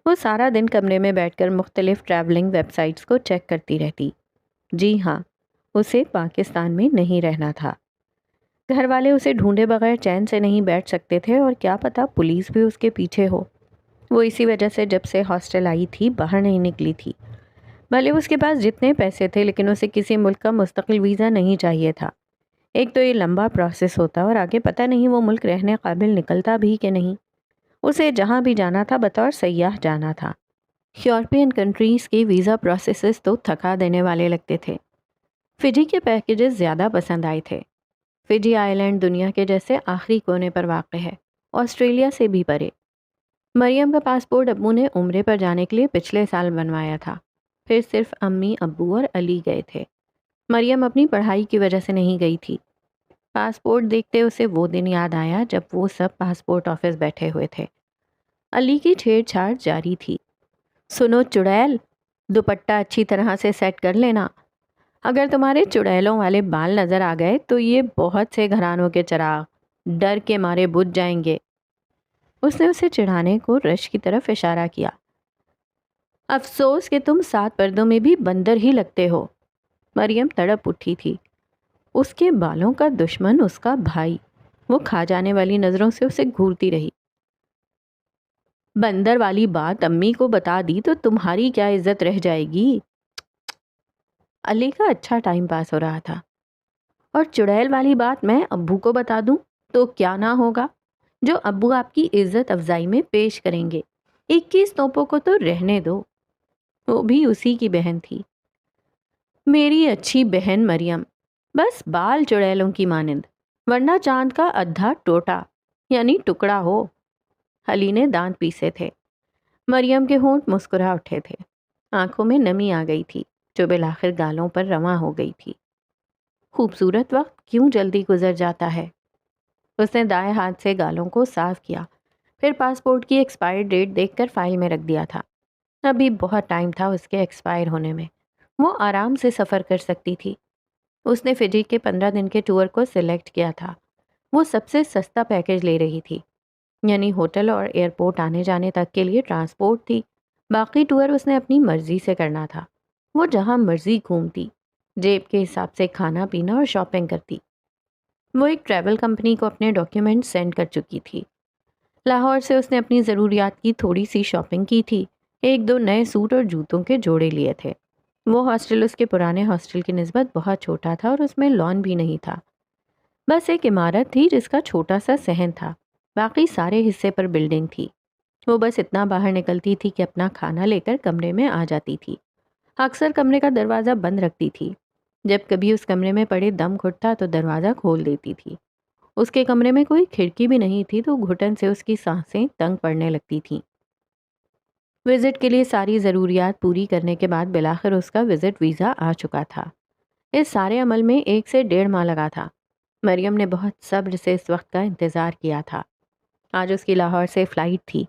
وہ سارا دن کمرے میں بیٹھ کر مختلف ٹریولنگ ویب سائٹس کو چیک کرتی رہتی۔ جی ہاں، اسے پاکستان میں نہیں رہنا تھا۔ گھر والے اسے ڈھونڈے بغیر چین سے نہیں بیٹھ سکتے تھے، اور کیا پتا پولیس بھی اس کے پیچھے ہو۔ وہ اسی وجہ سے جب سے ہاسٹل آئی تھی باہر نہیں نکلی تھی۔ بھلے اس کے پاس جتنے پیسے تھے، لیکن اسے کسی ملک کا مستقل ویزا نہیں چاہیے تھا۔ ایک تو یہ لمبا پروسیس ہوتا، اور آگے پتہ نہیں وہ ملک رہنے قابل نکلتا بھی کہ نہیں۔ اسے جہاں بھی جانا تھا بطور سیاح جانا تھا۔ یورپین کنٹریز کے ویزا پروسیسز تو تھکا دینے والے لگتے تھے۔ فجی کے پیکیجز زیادہ پسند آئے تھے۔ فجی آئی لینڈ دنیا کے جیسے آخری کونے پر واقع ہے، آسٹریلیا سے بھی پرے۔ مریم کا پاسپورٹ ابو نے عمرے پر جانے کے لیے پچھلے سال بنوایا تھا، پھر صرف امی، ابو اور علی گئے تھے۔ مریم اپنی پڑھائی کی وجہ سے نہیں گئی تھی۔ پاسپورٹ دیکھتے اسے وہ دن یاد آیا جب وہ سب پاسپورٹ آفس بیٹھے ہوئے تھے۔ علی کی چھیڑ چھاڑ جاری تھی۔ سنو چڑیل، دوپٹہ اچھی طرح سے سیٹ کر لینا۔ اگر تمہارے چڑیلوں والے بال نظر آ گئے تو یہ بہت سے گھرانوں کے چراغ ڈر کے مارے بجھ جائیں گے۔ اس نے اسے چڑھانے کو رش کی طرف اشارہ کیا۔ افسوس کہ تم 7 پردوں میں بھی بندر ہی لگتے ہو۔ مریم تڑپ اٹھی تھی۔ اس کے بالوں کا دشمن اس کا بھائی۔ وہ کھا جانے والی نظروں سے اسے گھورتی رہی۔ بندر والی بات امی کو بتا دی تو تمہاری کیا عزت رہ جائے گی؟ علی کا اچھا ٹائم پاس ہو رہا تھا۔ اور چڑیل والی بات میں ابو کو بتا دوں تو کیا نہ ہوگا؟ جو ابو آپ کی عزت افزائی میں پیش کریں گے۔ 21 توپوں کو تو رہنے دو۔ وہ بھی اسی کی بہن تھی۔ میری اچھی بہن مریم، بس بال چڑیلوں کی مانند، ورنہ چاند کا ادھا ٹوٹا یعنی ٹکڑا ہو۔ علی نے دانت پیسے تھے۔ مریم کے ہونٹ مسکرا اٹھے تھے۔ آنکھوں میں نمی آ گئی تھی جو بالآخر گالوں پر رواں ہو گئی تھی۔ خوبصورت وقت کیوں جلدی گزر جاتا ہے۔ اس نے دائیں ہاتھ سے گالوں کو صاف کیا، پھر پاسپورٹ کی ایکسپائر ڈیٹ دیکھ کر فائل میں رکھ دیا تھا۔ ابھی بہت ٹائم تھا اس کے ایکسپائر ہونے میں، وہ آرام سے سفر کر سکتی تھی۔ اس نے فجی کے 15 دن کے ٹور کو سلیکٹ کیا تھا۔ وہ سب سے سستا پیکیج لے رہی تھی، یعنی ہوٹل اور ایئرپورٹ آنے جانے تک کے لیے ٹرانسپورٹ تھی۔ باقی ٹور اس نے اپنی مرضی سے کرنا تھا۔ وہ جہاں مرضی گھومتی، جیب کے حساب سے کھانا پینا اور شاپنگ کرتی۔ وہ ایک ٹریول کمپنی کو اپنے ڈاکیومنٹ سینڈ کر چکی تھی۔ لاہور سے اس نے اپنی ضروریات کی تھوڑی سی شاپنگ کی تھی۔ 1-2 نئے سوٹ اور جوتوں کے جوڑے لیے تھے۔ وہ ہاسٹل اس کے پرانے ہاسٹل کی نسبت بہت چھوٹا تھا اور اس میں لان بھی نہیں تھا۔ بس ایک عمارت تھی جس کا چھوٹا سا صحن تھا، باقی سارے حصے پر بلڈنگ تھی۔ وہ بس اتنا باہر نکلتی تھی کہ اپنا کھانا لے کر کمرے میں آ جاتی تھی۔ اکثر کمرے کا دروازہ بند رکھتی تھی۔ جب کبھی اس کمرے میں پڑے دم گھٹتا تو دروازہ کھول دیتی تھی۔ اس کے کمرے میں کوئی کھڑکی بھی نہیں تھی تو گھٹن سے اس کی سانسیں تنگ پڑنے لگتی تھیں۔ وزٹ کے لیے ساری ضروریات پوری کرنے کے بعد بالآخر اس کا وزٹ ویزا آ چکا تھا۔ اس سارے عمل میں 1 سے 1.5 ماہ لگا تھا۔ مریم نے بہت صبر سے اس وقت کا انتظار کیا تھا۔ آج اس کی لاہور سے فلائٹ تھی۔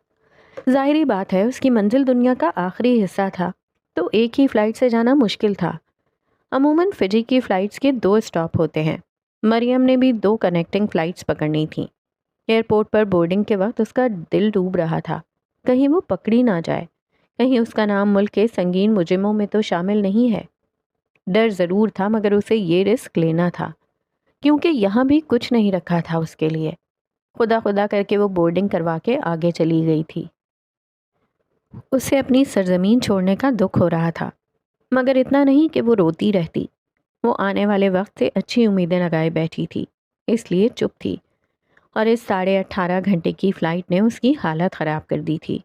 ظاہری بات ہے اس کی منزل دنیا کا آخری حصہ تھا، تو ایک ہی فلائٹ سے جانا مشکل تھا۔ عموماً فجی کی فلائٹس کے 2 اسٹاپ ہوتے ہیں۔ مریم نے بھی 2 کنیکٹنگ فلائٹس پکڑنی تھیں۔ ایئرپورٹ پر بورڈنگ کے وقت اس کا دل ڈوب رہا تھا، کہیں وہ پکڑی نہ جائے، کہیں اس کا نام ملک کے سنگین مجرموں میں تو شامل نہیں ہے۔ ڈر ضرور تھا مگر اسے یہ رسک لینا تھا، کیونکہ یہاں بھی کچھ نہیں رکھا تھا اس کے لیے۔ خدا خدا کر کے وہ بورڈنگ کروا کے آگے چلی گئی تھی۔ اسے اپنی سرزمین چھوڑنے کا دکھ ہو رہا تھا، مگر اتنا نہیں کہ وہ روتی رہتی۔ وہ آنے والے وقت سے اچھی امیدیں لگائے بیٹھی تھی، اس لیے چپ تھی۔ اور اس 18.5 گھنٹے کی فلائٹ نے اس کی حالت خراب کر دی تھی۔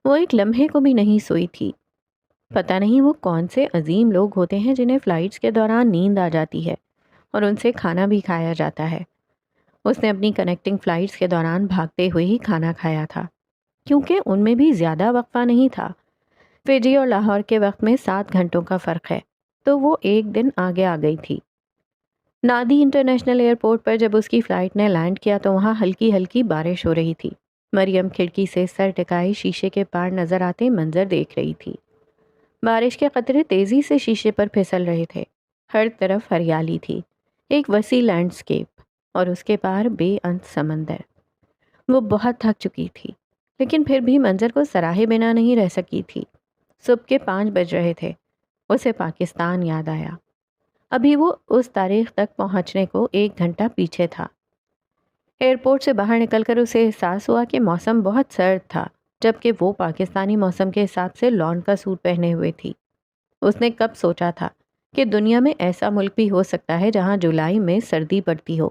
وہ ایک لمحے کو بھی نہیں سوئی تھی۔ پتہ نہیں وہ کون سے عظیم لوگ ہوتے ہیں جنہیں فلائٹس کے دوران نیند آ جاتی ہے اور ان سے کھانا بھی کھایا جاتا ہے۔ اس نے اپنی کنیکٹنگ فلائٹس کے دوران بھاگتے ہوئے ہی کھانا کھایا تھا، کیونکہ ان میں بھی زیادہ وقفہ نہیں تھا۔ فجی اور لاہور کے وقت میں 7 گھنٹوں کا فرق ہے، تو وہ ایک دن آگے آ گئی تھی۔ نادی انٹرنیشنل ایئرپورٹ پر جب اس کی فلائٹ نے لینڈ کیا تو وہاں ہلکی ہلکی بارش ہو رہی تھی۔ مریم کھڑکی سے سر ٹکائے شیشے کے پار نظر آتے منظر دیکھ رہی تھی۔ بارش کے قطرے تیزی سے شیشے پر پھسل رہے تھے۔ ہر طرف ہریالی تھی، ایک وسیع لینڈسکیپ، اور اس کے پار بے انت سمندر۔ وہ بہت تھک چکی تھی، لیکن پھر بھی منظر کو سراہے بنا نہیں رہ سکی تھی۔ صبح کے 5 بج رہے تھے۔ اسے پاکستان یاد آیا۔ ابھی وہ اس تاریخ تک پہنچنے کو 1 گھنٹہ پیچھے تھا۔ ایئرپورٹ سے باہر نکل کر اسے احساس ہوا کہ موسم بہت سرد تھا، جبکہ وہ پاکستانی موسم کے حساب سے لان کا سوٹ پہنے ہوئے تھی۔ اس نے کب سوچا تھا کہ دنیا میں ایسا ملک بھی ہو سکتا ہے جہاں جولائی میں سردی پڑتی ہو۔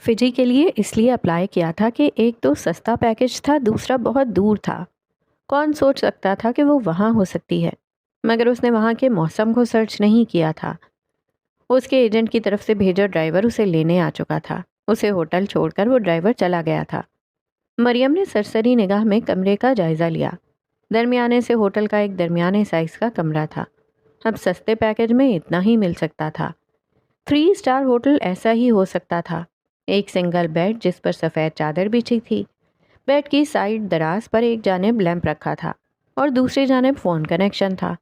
فجی کے لیے اس لیے اپلائی کیا تھا کہ ایک تو سستا پیکج تھا، دوسرا بہت دور تھا۔ کون سوچ سکتا تھا کہ وہ وہاں ہو سکتی ہے؟ مگر اس نے وہاں کے موسم کو سرچ نہیں کیا تھا۔ اس کے ایجنٹ کی طرف سے بھیجا ڈرائیور اسے لینے آ چکا تھا۔ اسے ہوٹل چھوڑ کر وہ ڈرائیور چلا گیا تھا۔ مریم نے سرسری نگاہ میں کمرے کا جائزہ لیا۔ درمیانے سے ہوٹل کا ایک درمیانے سائز کا کمرہ تھا۔ اب سستے پیکج میں اتنا ہی مل سکتا تھا۔ 3 اسٹار ہوٹل ایسا ہی ہو سکتا تھا۔ ایک سنگل بیڈ جس پر سفید چادر بچھی تھی۔ بیڈ کی سائڈ دراز پر ایک جانب لیمپ رکھا تھا اور دوسری جانب فون کنیکشن تھا۔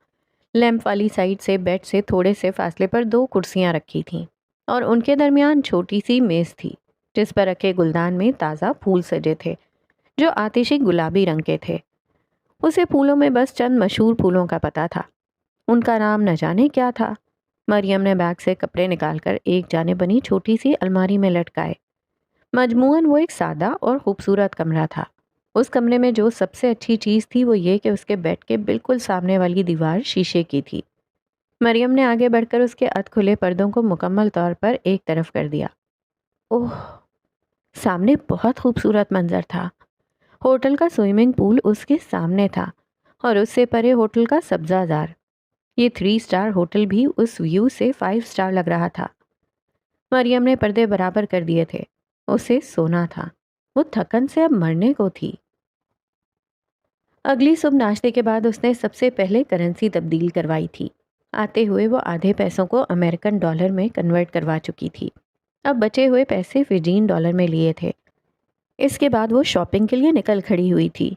لیمپ والی سائڈ سے بیڈ سے تھوڑے سے فاصلے پر 2 کرسیاں رکھی تھیں اور ان کے درمیان چھوٹی سی میز تھی جس پر رکھے گلدان میں تازہ پھول سجے تھے جو آتشی گلابی رنگ کے تھے۔ اسے پھولوں میں بس چند مشہور پھولوں کا پتہ تھا، ان کا نام نہ جانے کیا تھا۔ مریم نے بیگ سے کپڑے نکال کر ایک جانب بنی چھوٹی سی الماری میں لٹکائے۔ مجموعاً وہ ایک سادہ اور خوبصورت کمرہ تھا۔ اس کمرے میں جو سب سے اچھی چیز تھی وہ یہ کہ اس کے بیڈ کے بالکل سامنے والی دیوار شیشے کی تھی۔ مریم نے آگے بڑھ کر اس کے ادھ کھلے پردوں کو مکمل طور پر ایک طرف کر دیا۔ اوہ! سامنے بہت خوبصورت منظر تھا۔ ہوٹل کا سوئمنگ پول اس کے سامنے تھا اور اس سے پرے ہوٹل کا سبزہ زار۔ یہ 3 اسٹار ہوٹل بھی اس ویو سے 5 اسٹار لگ رہا تھا۔ مریم نے پردے برابر کر دیے تھے۔ اسے سونا تھا۔ وہ تھکن سے اب مرنے کو تھی۔ اگلی صبح ناشتے کے بعد اس نے سب سے پہلے کرنسی تبدیل کروائی تھی۔ آتے ہوئے وہ آدھے پیسوں کو امریکن ڈالر میں کنورٹ کروا چکی تھی۔ اب بچے ہوئے پیسے فجین ڈالر میں لیے تھے۔ اس کے بعد وہ شاپنگ کے لیے نکل کھڑی ہوئی تھی۔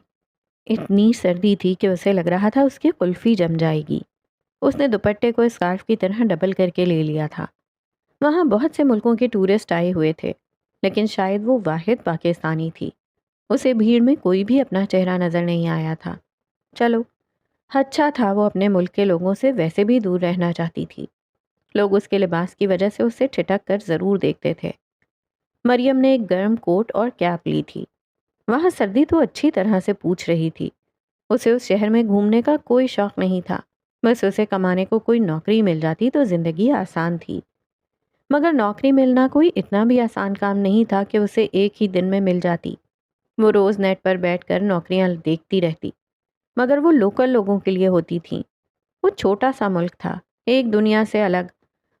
اتنی سردی تھی کہ اسے لگ رہا تھا اس کی قلفی جم جائے گی۔ اس نے دوپٹے کو اسکارف کی طرح ڈبل کر کے لے لیا تھا۔ وہاں بہت سے ملکوں کے ٹورسٹ آئے ہوئے تھے، لیکن شاید وہ واحد پاکستانی تھی۔ اسے بھیڑ میں کوئی بھی اپنا چہرہ نظر نہیں آیا تھا۔ چلو، اچھا تھا وہ اپنے ملک کے لوگوں سے ویسے بھی دور رہنا چاہتی تھی۔ لوگ اس کے لباس کی وجہ سے اسے ٹھٹک کر ضرور دیکھتے تھے۔ مریم نے ایک گرم کوٹ اور کیپ لی تھی۔ وہاں سردی تو اچھی طرح سے پوچھ رہی تھی۔ اسے اس شہر میں گھومنے کا کوئی شوق نہیں تھا، بس اسے کمانے کو کوئی نوکری مل جاتی تو زندگی آسان تھی۔ مگر نوکری ملنا کوئی اتنا بھی آسان کام نہیں تھا کہ اسے ایک ہی دن میں مل جاتی۔ وہ روز نیٹ پر بیٹھ کر نوکریاں دیکھتی رہتی، مگر وہ لوکل لوگوں کے لیے ہوتی تھیں۔ وہ چھوٹا سا ملک تھا، ایک دنیا سے الگ۔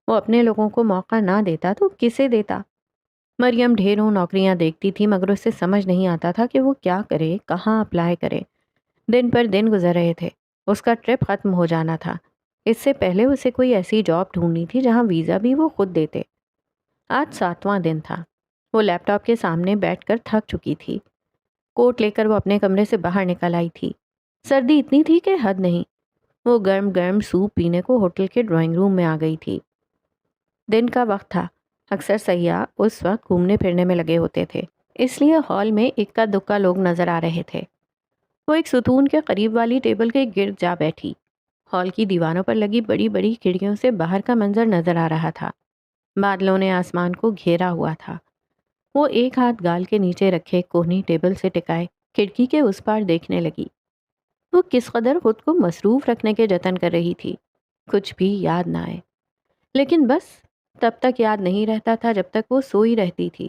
وہ اپنے لوگوں کو موقع نہ دیتا تو کسے دیتا؟ مریم ڈھیروں نوکریاں دیکھتی تھی مگر اسے سمجھ نہیں آتا تھا کہ وہ کیا کرے، کہاں اپلائی کرے۔ دن پر دن گزر رہے تھے۔ اس کا ٹرپ ختم ہو جانا تھا۔ اس سے پہلے اسے کوئی ایسی جاب ڈھونڈنی تھی جہاں ویزا بھی وہ خود دیتے۔ آج 7واں دن تھا۔ وہ لیپ ٹاپ کے سامنے بیٹھ کر تھک چکی تھی۔ کوٹ لے کر وہ اپنے کمرے سے باہر نکل آئی تھی۔ سردی اتنی تھی کہ حد نہیں۔ وہ گرم گرم سوپ پینے کو ہوٹل کے ڈرائنگ روم میں آ گئی تھی۔ دن کا وقت تھا۔ اکثر سیاح اس وقت گھومنے پھرنے میں لگے ہوتے تھے، اس لیے ہال میں اکا دکا لوگ نظر آ رہے تھے۔ وہ ایک ستون کے قریب والی ٹیبل کے گرد جا بیٹھی۔ ہال کی دیواروں پر لگی بڑی بڑی کھڑکیوں سے باہر کا منظر نظر آ رہا تھا۔ بادلوں نے آسمان کو گھیرا ہوا تھا۔ وہ ایک ہاتھ گال کے نیچے رکھے کوہنی ٹیبل سے ٹکائے کھڑکی کے اس پار دیکھنے لگی۔ وہ کس قدر خود کو مصروف رکھنے کے جتن کر رہی تھی، کچھ بھی یاد نہ آئے۔ لیکن بس تب تک یاد نہیں رہتا تھا جب تک وہ سوئی رہتی تھی۔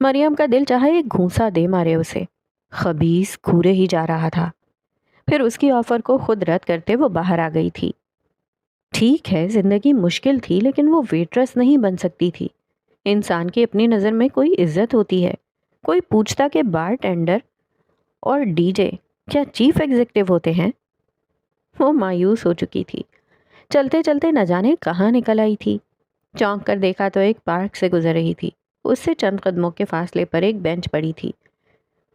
مریم کا دل چاہا ایک گھونسا دے مارے اسے، خبیث گھورے ہی جا رہا تھا۔ پھر اس کی آفر کو خود رد کرتے وہ باہر آ گئی تھی۔ ٹھیک ہے زندگی مشکل تھی لیکن وہ ویٹرس نہیں بن سکتی تھی۔ انسان کی اپنی نظر میں کوئی عزت ہوتی ہے۔ کوئی پوچھتا کہ بار ٹینڈر اور ڈی جے کیا چیف ایگزیکٹو ہوتے ہیں؟ وہ مایوس ہو چکی تھی۔ چلتے چلتے نہ جانے کہاں نکل آئی تھی۔ چونک کر دیکھا تو ایک پارک سے گزر رہی تھی۔ اس سے چند قدموں کے فاصلے پر ایک بینچ پڑی تھی۔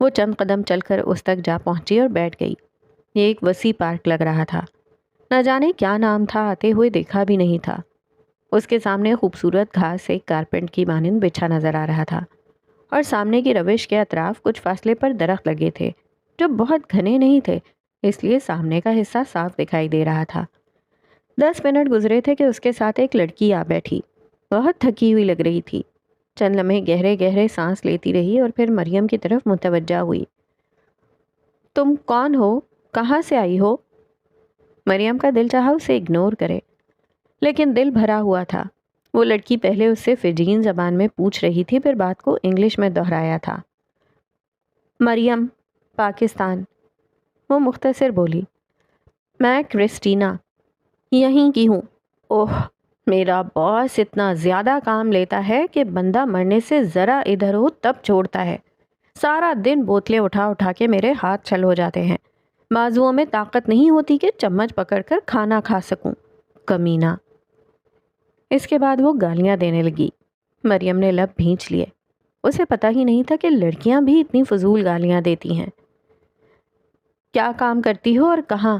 وہ چند قدم چل کر اس تک جا پہنچی اور بیٹھ گئی۔ یہ ایک وسیع پارک لگ رہا تھا۔ نہ جانے کیا نام تھا، آتے ہوئے دیکھا بھی نہیں تھا۔ اس کے سامنے خوبصورت گھاس ایک کارپینٹ کی مانند بچھا نظر آ رہا تھا، اور سامنے کی روش کے اطراف کچھ فاصلے پر درخت لگے تھے جو بہت گھنے نہیں تھے، اس لیے سامنے کا حصہ صاف دکھائی دے رہا تھا۔ 10 منٹ گزرے تھے کہ اس کے ساتھ ایک لڑکی آ بیٹھی۔ بہت تھکی ہوئی لگ رہی تھی۔ چند لمحے گہرے گہرے سانس لیتی رہی اور پھر مریم کی طرف متوجہ ہوئی۔ تم کون ہو؟ کہاں سے آئی ہو؟ مریم کا دل چاہا اسے اگنور کرے، لیکن دل بھرا ہوا تھا۔ وہ لڑکی پہلے اس سے فجین زبان میں پوچھ رہی تھی، پھر بات کو انگلش میں دہرایا تھا۔ مریم، پاکستان، وہ مختصر بولی۔ میں کرسٹینا، یہیں کی ہوں۔ اوہ، میرا باس اتنا زیادہ کام لیتا ہے کہ بندہ مرنے سے ذرا ادھر ہو تب چھوڑتا ہے۔ سارا دن بوتلیں اٹھا اٹھا کے میرے ہاتھ چھل ہو جاتے ہیں۔ بازوؤں میں طاقت نہیں ہوتی کہ چمچ پکڑ کر کھانا کھا سکوں۔ کمینہ۔ اس کے بعد وہ گالیاں دینے لگی۔ مریم نے لب بھینچ لیے۔ اسے پتہ ہی نہیں تھا کہ لڑکیاں بھی اتنی فضول گالیاں دیتی ہیں۔ کیا کام کرتی ہو اور کہاں؟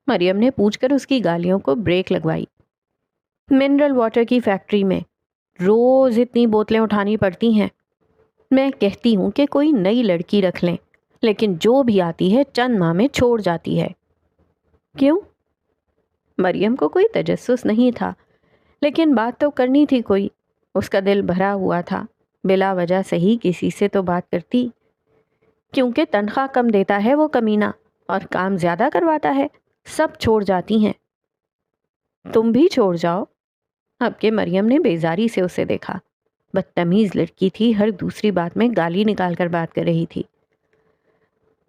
مریم نے پوچھ کر اس کی گالیوں کو بریک لگوائی۔ منرل واٹر کی فیکٹری میں، روز اتنی بوتلیں اٹھانی پڑتی ہیں۔ میں کہتی ہوں کہ کوئی نئی لڑکی رکھ لیں، لیکن جو بھی آتی ہے چند ماہ میں چھوڑ جاتی ہے۔ کیوں؟ مریم کو کوئی تجسس نہیں تھا، لیکن بات تو کرنی تھی کوئی۔ اس کا دل بھرا ہوا تھا۔ بلا وجہ صحیح کسی سے تو بات کرتی۔ کیونکہ تنخواہ کم دیتا ہے وہ کمینہ، اور کام زیادہ کرواتا ہے، سب چھوڑ جاتی ہیں۔ تم بھی چھوڑ جاؤ۔ اب کہ مریم نے بیزاری سے اسے دیکھا۔ بدتمیز لڑکی تھی، ہر دوسری بات میں گالی نکال کر بات کر رہی تھی۔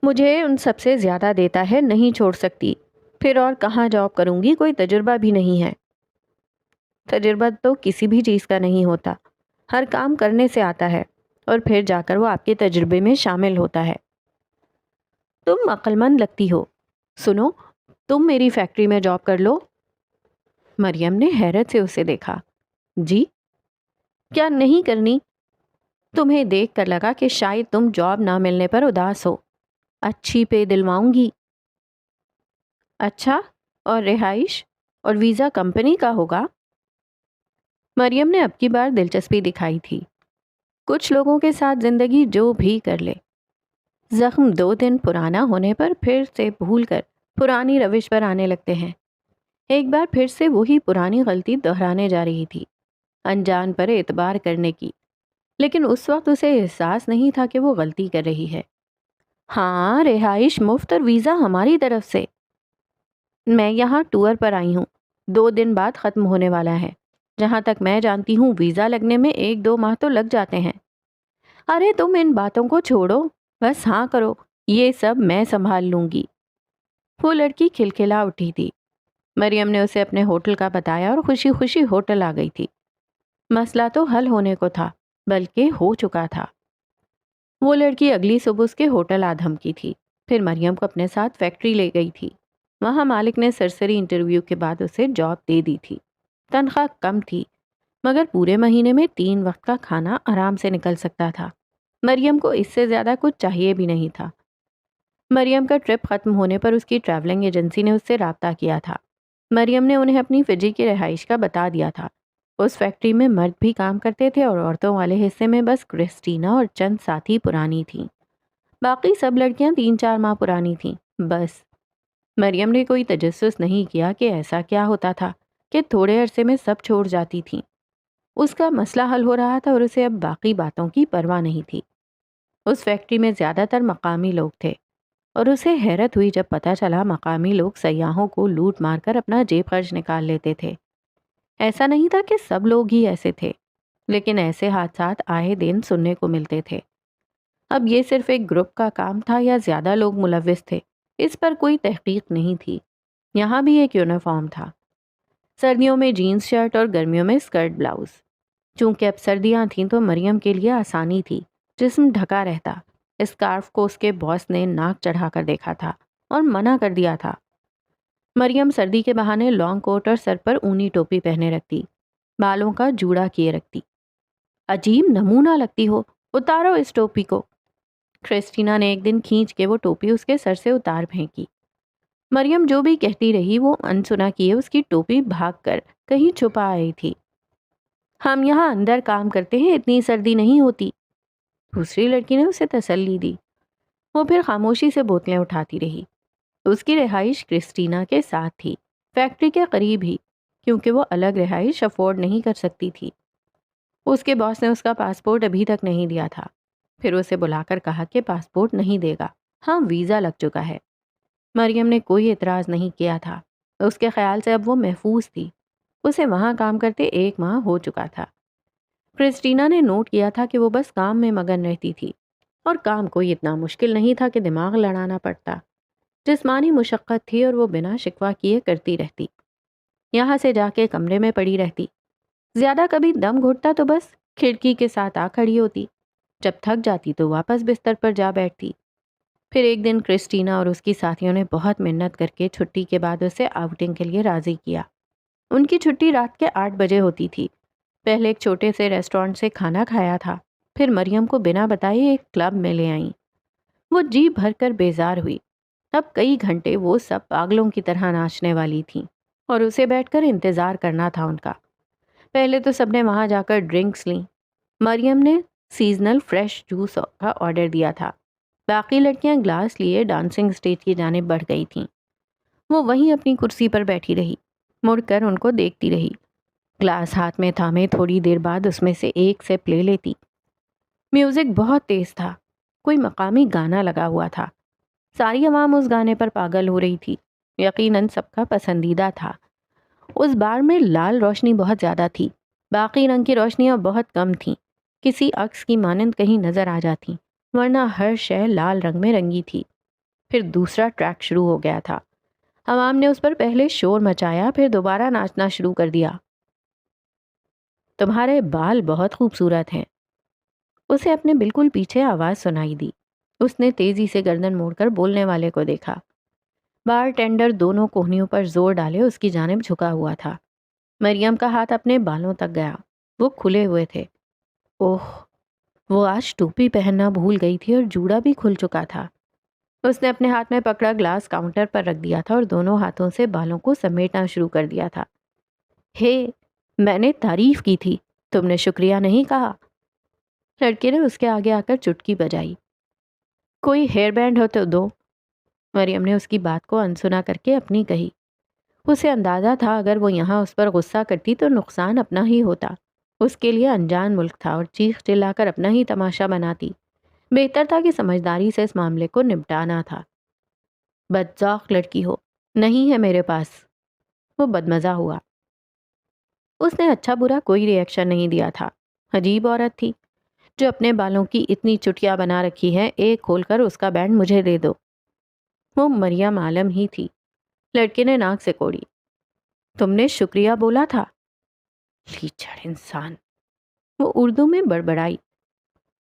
مجھے ان سب سے زیادہ دیتا ہے، نہیں چھوڑ سکتی۔ پھر اور کہاں جاب کروں گی؟ کوئی تجربہ بھی نہیں ہے۔ تجربہ تو کسی بھی چیز کا نہیں ہوتا، ہر کام کرنے سے آتا ہے، اور پھر جا کر وہ آپ کے تجربے میں شامل ہوتا ہے۔ تم عقل مند لگتی ہو۔ سنو، تم میری فیکٹری میں جاب کر لو۔ مریم نے حیرت سے اسے دیکھا۔ جی؟ کیا نہیں کرنی؟ تمہیں دیکھ کر لگا کہ شاید تم جاب نہ ملنے پر اداس ہو۔ اچھی پے دلواؤں گی۔ اچھا، اور رہائش اور ویزا کمپنی کا ہوگا؟ مریم نے اب کی بار دلچسپی دکھائی تھی۔ کچھ لوگوں کے ساتھ زندگی جو بھی کر لے، زخم 2 دن پرانا ہونے پر پھر سے بھول کر پرانی روش پر آنے لگتے ہیں۔ ایک بار پھر سے وہی پرانی غلطی دہرانے جا رہی تھی، انجان پر اعتبار کرنے کی، لیکن اس وقت اسے احساس نہیں تھا کہ وہ غلطی کر رہی ہے۔ ہاں، رہائش مفت اور ویزا ہماری طرف سے۔ میں یہاں ٹور پر آئی ہوں، 2 دن بعد ختم ہونے والا ہے۔ جہاں تک میں جانتی ہوں ویزا لگنے میں 1-2 ماہ تو لگ جاتے ہیں۔ ارے تم ان باتوں کو چھوڑو، بس ہاں کرو، یہ سب میں سنبھال لوں گی۔ وہ لڑکی کھلکھلا اٹھی تھی۔ مریم نے اسے اپنے ہوٹل کا بتایا اور خوشی خوشی ہوٹل آ گئی تھی۔ مسئلہ تو حل ہونے کو تھا، بلکہ ہو چکا تھا۔ وہ لڑکی اگلی صبح اس کے ہوٹل آ دھمکی تھی، پھر مریم کو اپنے ساتھ فیکٹری لے گئی تھی۔ وہاں مالک نے سرسری انٹرویو کے بعد اسے جاب دے دی تھی۔ تنخواہ کم تھی، مگر پورے مہینے میں 3 وقت کا کھانا آرام سے نکل سکتا تھا۔ مریم کو اس سے زیادہ کچھ چاہیے بھی نہیں تھا۔ مریم کا ٹرپ ختم ہونے پر اس کی ٹریولنگ ایجنسی نے اس سے رابطہ کیا تھا۔ مریم نے انہیں اپنی فجی کی رہائش کا بتا دیا تھا۔ اس فیکٹری میں مرد بھی کام کرتے تھے اور عورتوں والے حصے میں بس کرسٹینا اور چند ساتھی پرانی تھیں۔ باقی سب لڑکیاں 3-4 ماہ پرانی تھیں، بس۔ مریم نے کوئی تجسس نہیں کیا کہ ایسا کیا ہوتا تھا کہ تھوڑے عرصے میں سب چھوڑ جاتی تھیں۔ اس کا مسئلہ حل ہو رہا تھا اور اسے اب باقی باتوں کی پرواہ نہیں تھی۔ اس فیکٹری میں زیادہ تر مقامی لوگ تھے، اور اسے حیرت ہوئی جب پتہ چلا مقامی لوگ سیاحوں کو لوٹ مار کر اپنا جیب خرچ نکال لیتے تھے۔ ایسا نہیں تھا کہ سب لوگ ہی ایسے تھے، لیکن ایسے حادثات آئے دن سننے کو ملتے تھے۔ اب یہ صرف ایک گروپ کا کام تھا یا زیادہ لوگ ملوث تھے، اس پر کوئی تحقیق نہیں تھی۔ یہاں بھی ایک یونیفارم تھا، سردیوں میں جینز شرٹ اور گرمیوں میں اسکرٹ بلاؤز۔ چونکہ اب سردیاں تھیں تو مریم کے لیے آسانی تھی، جسم ڈھکا رہتا۔ اسکارف کو اس کے باس نے ناک چڑھا کر دیکھا تھا اور منع کر دیا تھا۔ مریم سردی کے بہانے لانگ کوٹ اور سر پر اونی ٹوپی پہنے رکھتی، بالوں کا جوڑا کیے رکھتی۔ عجیب نمونہ لگتی ہو، اتارو اس ٹوپی کو۔ کرسٹینا نے ایک دن کھینچ کے وہ ٹوپی اس کے سر سے اتار پھینکی۔ مریم جو بھی کہتی رہی وہ انسنا کیے اس کی ٹوپی بھاگ کر کہیں چھپا آئی تھی۔ ہم یہاں اندر کام کرتے ہیں، اتنی سردی نہیں ہوتی، دوسری لڑکی نے اسے تسلی دی۔ وہ پھر خاموشی سے بوتلیں اٹھاتی رہی۔ اس کی رہائش کرسٹینا کے ساتھ تھی، فیکٹری کے قریب ہی، کیونکہ وہ الگ رہائش افورڈ نہیں کر سکتی تھی۔ اس کے باس نے اس کا پاسپورٹ ابھی تک نہیں دیا تھا، پھر اسے بلا کر کہا کہ پاسپورٹ نہیں دے گا، ہاں ویزا لگ چکا ہے۔ مریم نے کوئی اعتراض نہیں کیا تھا، اس کے خیال سے اب وہ محفوظ تھی۔ اسے وہاں کام کرتے 1 ماہ ہو چکا تھا۔ کرسٹینا نے نوٹ کیا تھا کہ وہ بس کام میں مگن رہتی تھی، اور کام کوئی اتنا مشکل نہیں تھا کہ دماغ لڑانا پڑتا۔ جسمانی مشقت تھی اور وہ بنا شکوہ کیے کرتی رہتی۔ یہاں سے جا کے کمرے میں پڑی رہتی، زیادہ کبھی دم گھٹتا تو بس کھڑکی کے ساتھ آ کھڑی ہوتی، جب تھک جاتی تو واپس بستر پر جا بیٹھتی۔ پھر ایک دن کرسٹینا اور اس کی ساتھیوں نے بہت محنت کر کے چھٹی کے بعد اسے آؤٹنگ کے لیے راضی کیا۔ ان کی چھٹی رات کے 8 بجے ہوتی تھی۔ پہلے ایک چھوٹے سے ریسٹورانٹ سے کھانا کھایا تھا، پھر مریم کو بنا بتائے ایک کلب میں لے آئیں۔ وہ جی بھر کر بیزار ہوئی۔ اب کئی گھنٹے وہ سب پاگلوں کی طرح ناچنے والی تھیں اور اسے بیٹھ کر انتظار کرنا تھا ان کا۔ پہلے تو سب نے وہاں جا کر ڈرنکس لیں۔ مریم نے سیزنل فریش جوس کا آرڈر دیا تھا۔ باقی لڑکیاں گلاس لیے ڈانسنگ اسٹیج کی جانب بڑھ گئی تھیں۔ وہ وہیں اپنی کرسی پر بیٹھی رہی، مڑ کر ان کو دیکھتی رہی۔ گلاس ہاتھ میں تھامے تھوڑی دیر بعد اس میں سے ایک سپ لے لیتی۔ میوزک بہت تیز تھا، کوئی مقامی گانا لگا ہوا تھا۔ ساری عوام اس گانے پر پاگل ہو رہی تھی، یقیناً سب کا پسندیدہ تھا۔ اس بار میں لال روشنی بہت زیادہ تھی، باقی رنگ کی روشنیاں بہت کم تھیں، کسی عکس کی مانند کہیں نظر آ جاتی، ورنہ ہر شے لال رنگ میں رنگی تھی۔ پھر دوسرا ٹریک شروع ہو گیا تھا۔ عوام نے اس پر پہلے شور مچایا، پھر دوبارہ ناچنا شروع کر دیا۔ تمہارے بال بہت خوبصورت ہیں، اسے اپنے بالکل پیچھے آواز سنائی دی۔ اس نے تیزی سے گردن موڑ کر بولنے والے کو دیکھا۔ بار ٹینڈر دونوں کوہنیوں پر زور ڈالے اس کی جانب جھکا ہوا تھا۔ مریم کا ہاتھ اپنے بالوں تک گیا، وہ کھلے ہوئے تھے۔ اوہ، وہ آج ٹوپی پہننا بھول گئی تھی اور جوڑا بھی کھل چکا تھا۔ اس نے اپنے ہاتھ میں پکڑا گلاس کاؤنٹر پر رکھ دیا تھا اور دونوں ہاتھوں سے بالوں کو سمیٹنا شروع کر دیا تھا۔ ہے، میں نے تعریف کی تھی، تم نے شکریہ نہیں کہا۔ لڑکے نے اس کے آگے آ کر چٹکی بجائی۔ کوئی ہیئر بینڈ ہو تو دو۔ مریم نے اس کی بات کو انسنا کر کے اپنی کہی۔ اسے اندازہ تھا اگر وہ یہاں اس پر غصہ کرتی تو نقصان اپنا ہی ہوتا۔ اس کے لیے انجان ملک تھا اور چیخ چلا کر اپنا ہی تماشا بناتی۔ بہتر تھا کہ سمجھداری سے اس معاملے کو نپٹانا تھا۔ بدذوق لڑکی ہو، نہیں ہے میرے پاس۔ وہ بدمزہ ہوا۔ اس نے اچھا برا کوئی ری ایکشن نہیں دیا تھا۔ عجیب عورت تھی جو اپنے بالوں کی اتنی چٹیاں بنا رکھی ہے، ایک کھول کر اس کا بینڈ مجھے دے دو۔ وہ مریم عالم ہی تھی۔ لڑکے نے ناک سے کوڑی۔ تم نے شکریہ بولا تھا؟ لیچڑ انسان، وہ اردو میں بڑبڑائی۔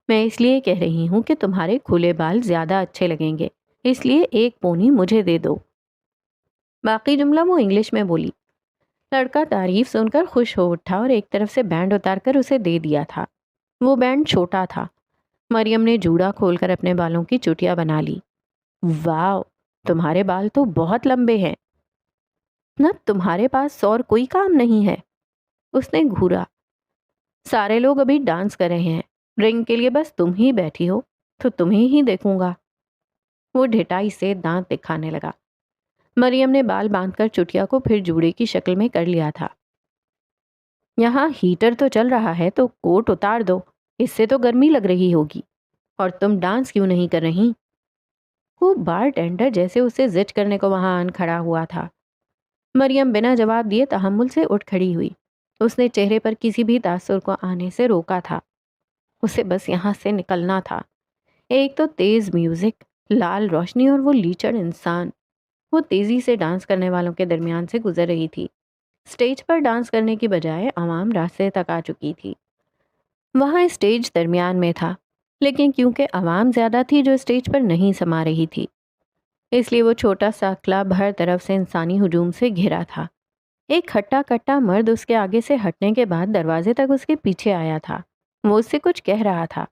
میں اس لیے کہہ رہی ہوں کہ تمہارے کھلے بال زیادہ اچھے لگیں گے، اس لیے ایک پونی مجھے دے دو۔ باقی جملہ وہ انگلش میں بولی۔ لڑکا تعریف سن کر خوش ہو اٹھا اور ایک طرف سے بینڈ اتار کر اسے دے دیا تھا۔ وہ بینڈ چھوٹا تھا۔ مریم نے جوڑا کھول کر اپنے بالوں کی چوٹیاں بنا لی۔ واو، تمہارے بال تو بہت لمبے ہیں۔ نہ تمہارے پاس اور کوئی کام نہیں ہے؟ اس نے گھورا۔ سارے لوگ ابھی ڈانس کر رہے ہیں، رنگ کے لیے بس تم ہی بیٹھی ہو، تو تمہیں ہی دیکھوں گا۔ وہ ڈھٹائی سے دانت دکھانے لگا۔ مریم نے بال باندھ کر چٹیا کو پھر جوڑے کی شکل میں کر لیا تھا۔ یہاں ہیٹر تو چل رہا ہے تو کوٹ اتار دو، اس سے تو گرمی لگ رہی ہوگی۔ اور تم ڈانس کیوں نہیں کر رہی؟ وہ بار ٹینڈر جیسے اسے زج کرنے کو وہاں آن کھڑا ہوا تھا۔ مریم بنا جواب دیے تحمل سے اٹھ کھڑی ہوئی۔ اس نے چہرے پر کسی بھی تاثر کو آنے سے روکا تھا. اسے بس یہاں سے نکلنا تھا. ایک تو تیز میوزک، لال روشنی اور وہ لیچڑ انسان. وہ تیزی سے ڈانس کرنے والوں کے درمیان سے گزر رہی تھی. اسٹیج پر ڈانس کرنے کی بجائے عوام راستے تک آ چکی تھی. وہاں اسٹیج درمیان میں تھا، لیکن کیونکہ عوام زیادہ تھی جو اسٹیج پر نہیں سما رہی تھی، اس لیے وہ چھوٹا سا کلب ہر طرف سے انسانی ہجوم سے گھرا تھا. ایک کھٹا کٹا مرد اس کے آگے سے ہٹنے کے بعد دروازے تک اس کے پیچھے آیا تھا. وہ اس سے کچھ کہہ رہا تھا.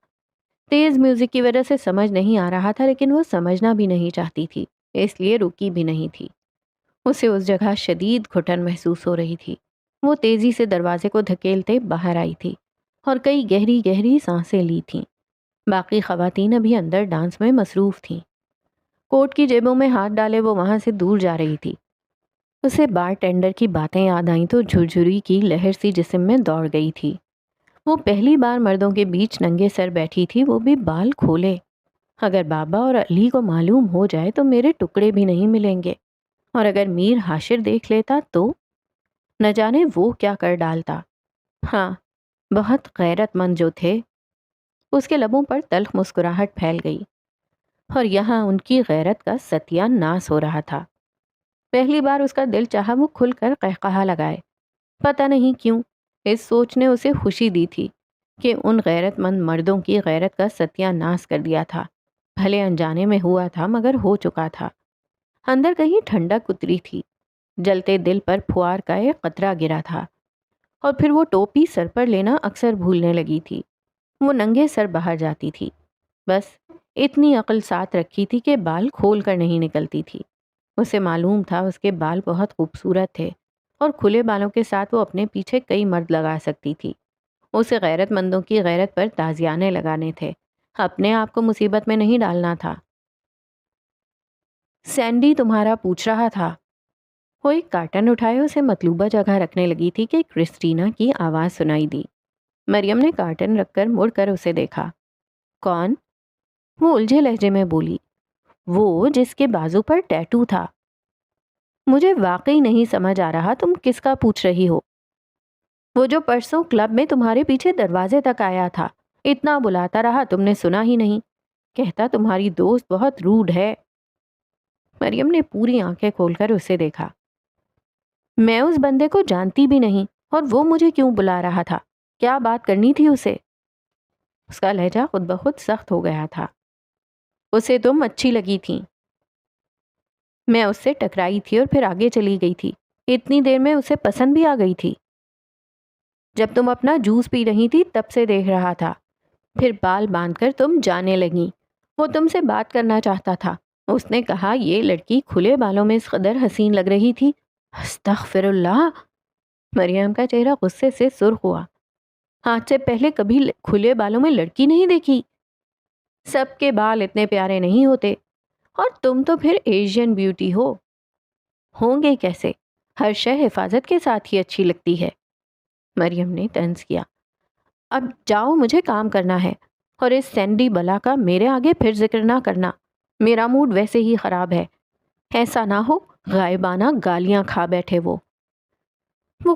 تیز میوزک کی وجہ سے سمجھ نہیں آ رہا تھا، لیکن وہ سمجھنا بھی نہیں چاہتی تھی، اس لیے رکی بھی نہیں تھی. اسے اس جگہ شدید گھٹن محسوس ہو رہی تھی. وہ تیزی سے دروازے کو دھکیلتے باہر آئی تھی اور کئی گہری گہری سانسیں لی تھیں. باقی خواتین ابھی اندر ڈانس میں مصروف تھیں. کوٹ کی جیبوں میں ہاتھ ڈالے وہ وہاں سے دور جا رہی تھی. اسے بار ٹینڈر کی باتیں یاد آئیں تو جھرجھری کی لہر سی جسم میں دوڑ گئی تھی. وہ پہلی بار مردوں کے بیچ ننگے سر بیٹھی تھی، وہ بھی بال کھولے. اگر بابا اور علی کو معلوم ہو جائے تو میرے ٹکڑے بھی نہیں ملیں گے، اور اگر میر حاشر دیکھ لیتا تو نہ جانے وہ کیا کر ڈالتا. ہاں، بہت غیرت مند جو تھے. اس کے لبوں پر تلخ مسکراہٹ پھیل گئی، اور یہاں ان کی غیرت کا ستیہ ناس ہو رہا تھا. پہلی بار اس کا دل چاہا وہ کھل کر قہقہا لگائے. پتہ نہیں کیوں اس سوچ نے اسے خوشی دی تھی کہ ان غیرت مند مردوں کی غیرت کا ستیہ ناس کر دیا تھا. بھلے انجانے میں ہوا تھا، مگر ہو چکا تھا. اندر کہیں ٹھنڈک اتری تھی. جلتے دل پر پھوار کا ایک قطرہ گرا تھا، اور پھر وہ ٹوپی سر پر لینا اکثر بھولنے لگی تھی. وہ ننگے سر باہر جاتی تھی. بس اتنی عقل ساتھ رکھی تھی کہ بال کھول کر نہیں نکلتی تھی. اسے معلوم تھا اس کے بال بہت خوبصورت تھے، اور کھلے بالوں کے ساتھ وہ اپنے پیچھے کئی مرد لگا سکتی تھی. اسے غیرت مندوں کی غیرت پر تازیانے لگانے تھے، اپنے آپ کو مصیبت میں نہیں ڈالنا تھا. سینڈی تمہارا پوچھ رہا تھا. وہ ایک کارٹن اٹھائے اسے مطلوبہ جگہ رکھنے لگی تھی کہ کرسٹینا کی آواز سنائی دی. مریم نے کارٹن رکھ کر مڑ کر اسے دیکھا. کون؟ وہ الجھے لہجے میں بولی. وہ جس کے بازو پر ٹیٹو تھا. مجھے واقعی نہیں سمجھ آ رہا تم کس کا پوچھ رہی ہو. وہ جو پرسوں کلب میں تمہارے پیچھے دروازے تک آیا تھا. اتنا بلاتا رہا تم نے سنا ہی نہیں. کہتا تمہاری دوست بہت روڈ ہے. مریم نے پوری آنکھیں کھول کر اسے دیکھا. میں اس بندے کو جانتی بھی نہیں، اور وہ مجھے کیوں بلا رہا تھا؟ کیا بات کرنی تھی اسے؟ اس کا لہجہ خود بخود سخت ہو گیا تھا. اسے تم اچھی لگی تھیں. میں اس سے ٹکرائی تھی اور پھر آگے چلی گئی تھی. اتنی دیر میں اسے پسند بھی آ گئی تھی. جب تم اپنا جوس پی رہی تھی تب سے دیکھ رہا تھا. پھر بال باندھ کر تم جانے لگیں. وہ تم سے بات کرنا چاہتا تھا. اس نے کہا یہ لڑکی کھلے بالوں میں اس قدر حسین لگ رہی تھی. استغفر اللہ. مریم کا چہرہ غصے سے سرخ ہوا. آج سے پہلے کبھی کھلے بالوں میں لڑکی نہیں دیکھی. سب کے بال اتنے پیارے نہیں ہوتے، اور تم تو پھر ایشین بیوٹی ہو. ہوں گے کیسے؟ ہر شے حفاظت کے ساتھ ہی اچھی لگتی ہے. مریم نے طنز کیا. اب جاؤ، مجھے کام کرنا ہے، اور اس سینڈی بلا کا میرے آگے پھر ذکر نہ کرنا. میرا موڈ ویسے ہی خراب ہے. ایسا نہ ہو غائبانہ گالیاں کھا بیٹھے وہ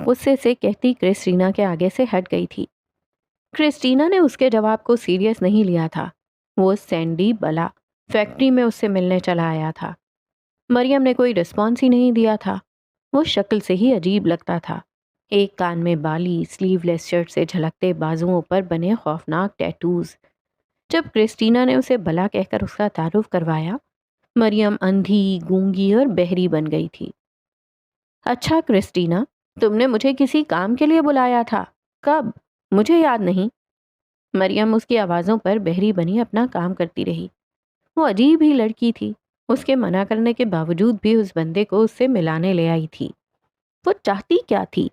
غصے سے کہتی کرسٹینا کے آگے سے ہٹ گئی تھی. کرسٹینا نے اس کے جواب کو سیریس نہیں لیا تھا. وہ سینڈی بلا فیکٹری میں اس سے ملنے چلا آیا تھا. مریم نے کوئی رسپانس ہی نہیں دیا تھا. وہ شکل سے ہی عجیب لگتا تھا. ایک کان میں بالی، سلیو لیس شرٹ سے جھلکتے بازوؤں پر بنے خوفناک ٹیٹوز. جب کرسٹینا نے اسے بلا کہہ کر اس کا تعارف کروایا، مریم اندھی، گونگی اور بہری بن گئی تھی. اچھا کرسٹینا، تم نے مجھے کسی کام کے لیے بلایا تھا؟ کب؟ مجھے یاد نہیں. مریم اس کی آوازوں پر بہری بنی اپنا کام کرتی رہی. وہ عجیب ہی لڑکی تھی. اس کے منع کرنے کے باوجود بھی اس بندے کو اس سے ملانے لے آئی تھی. وہ چاہتی کیا تھی؟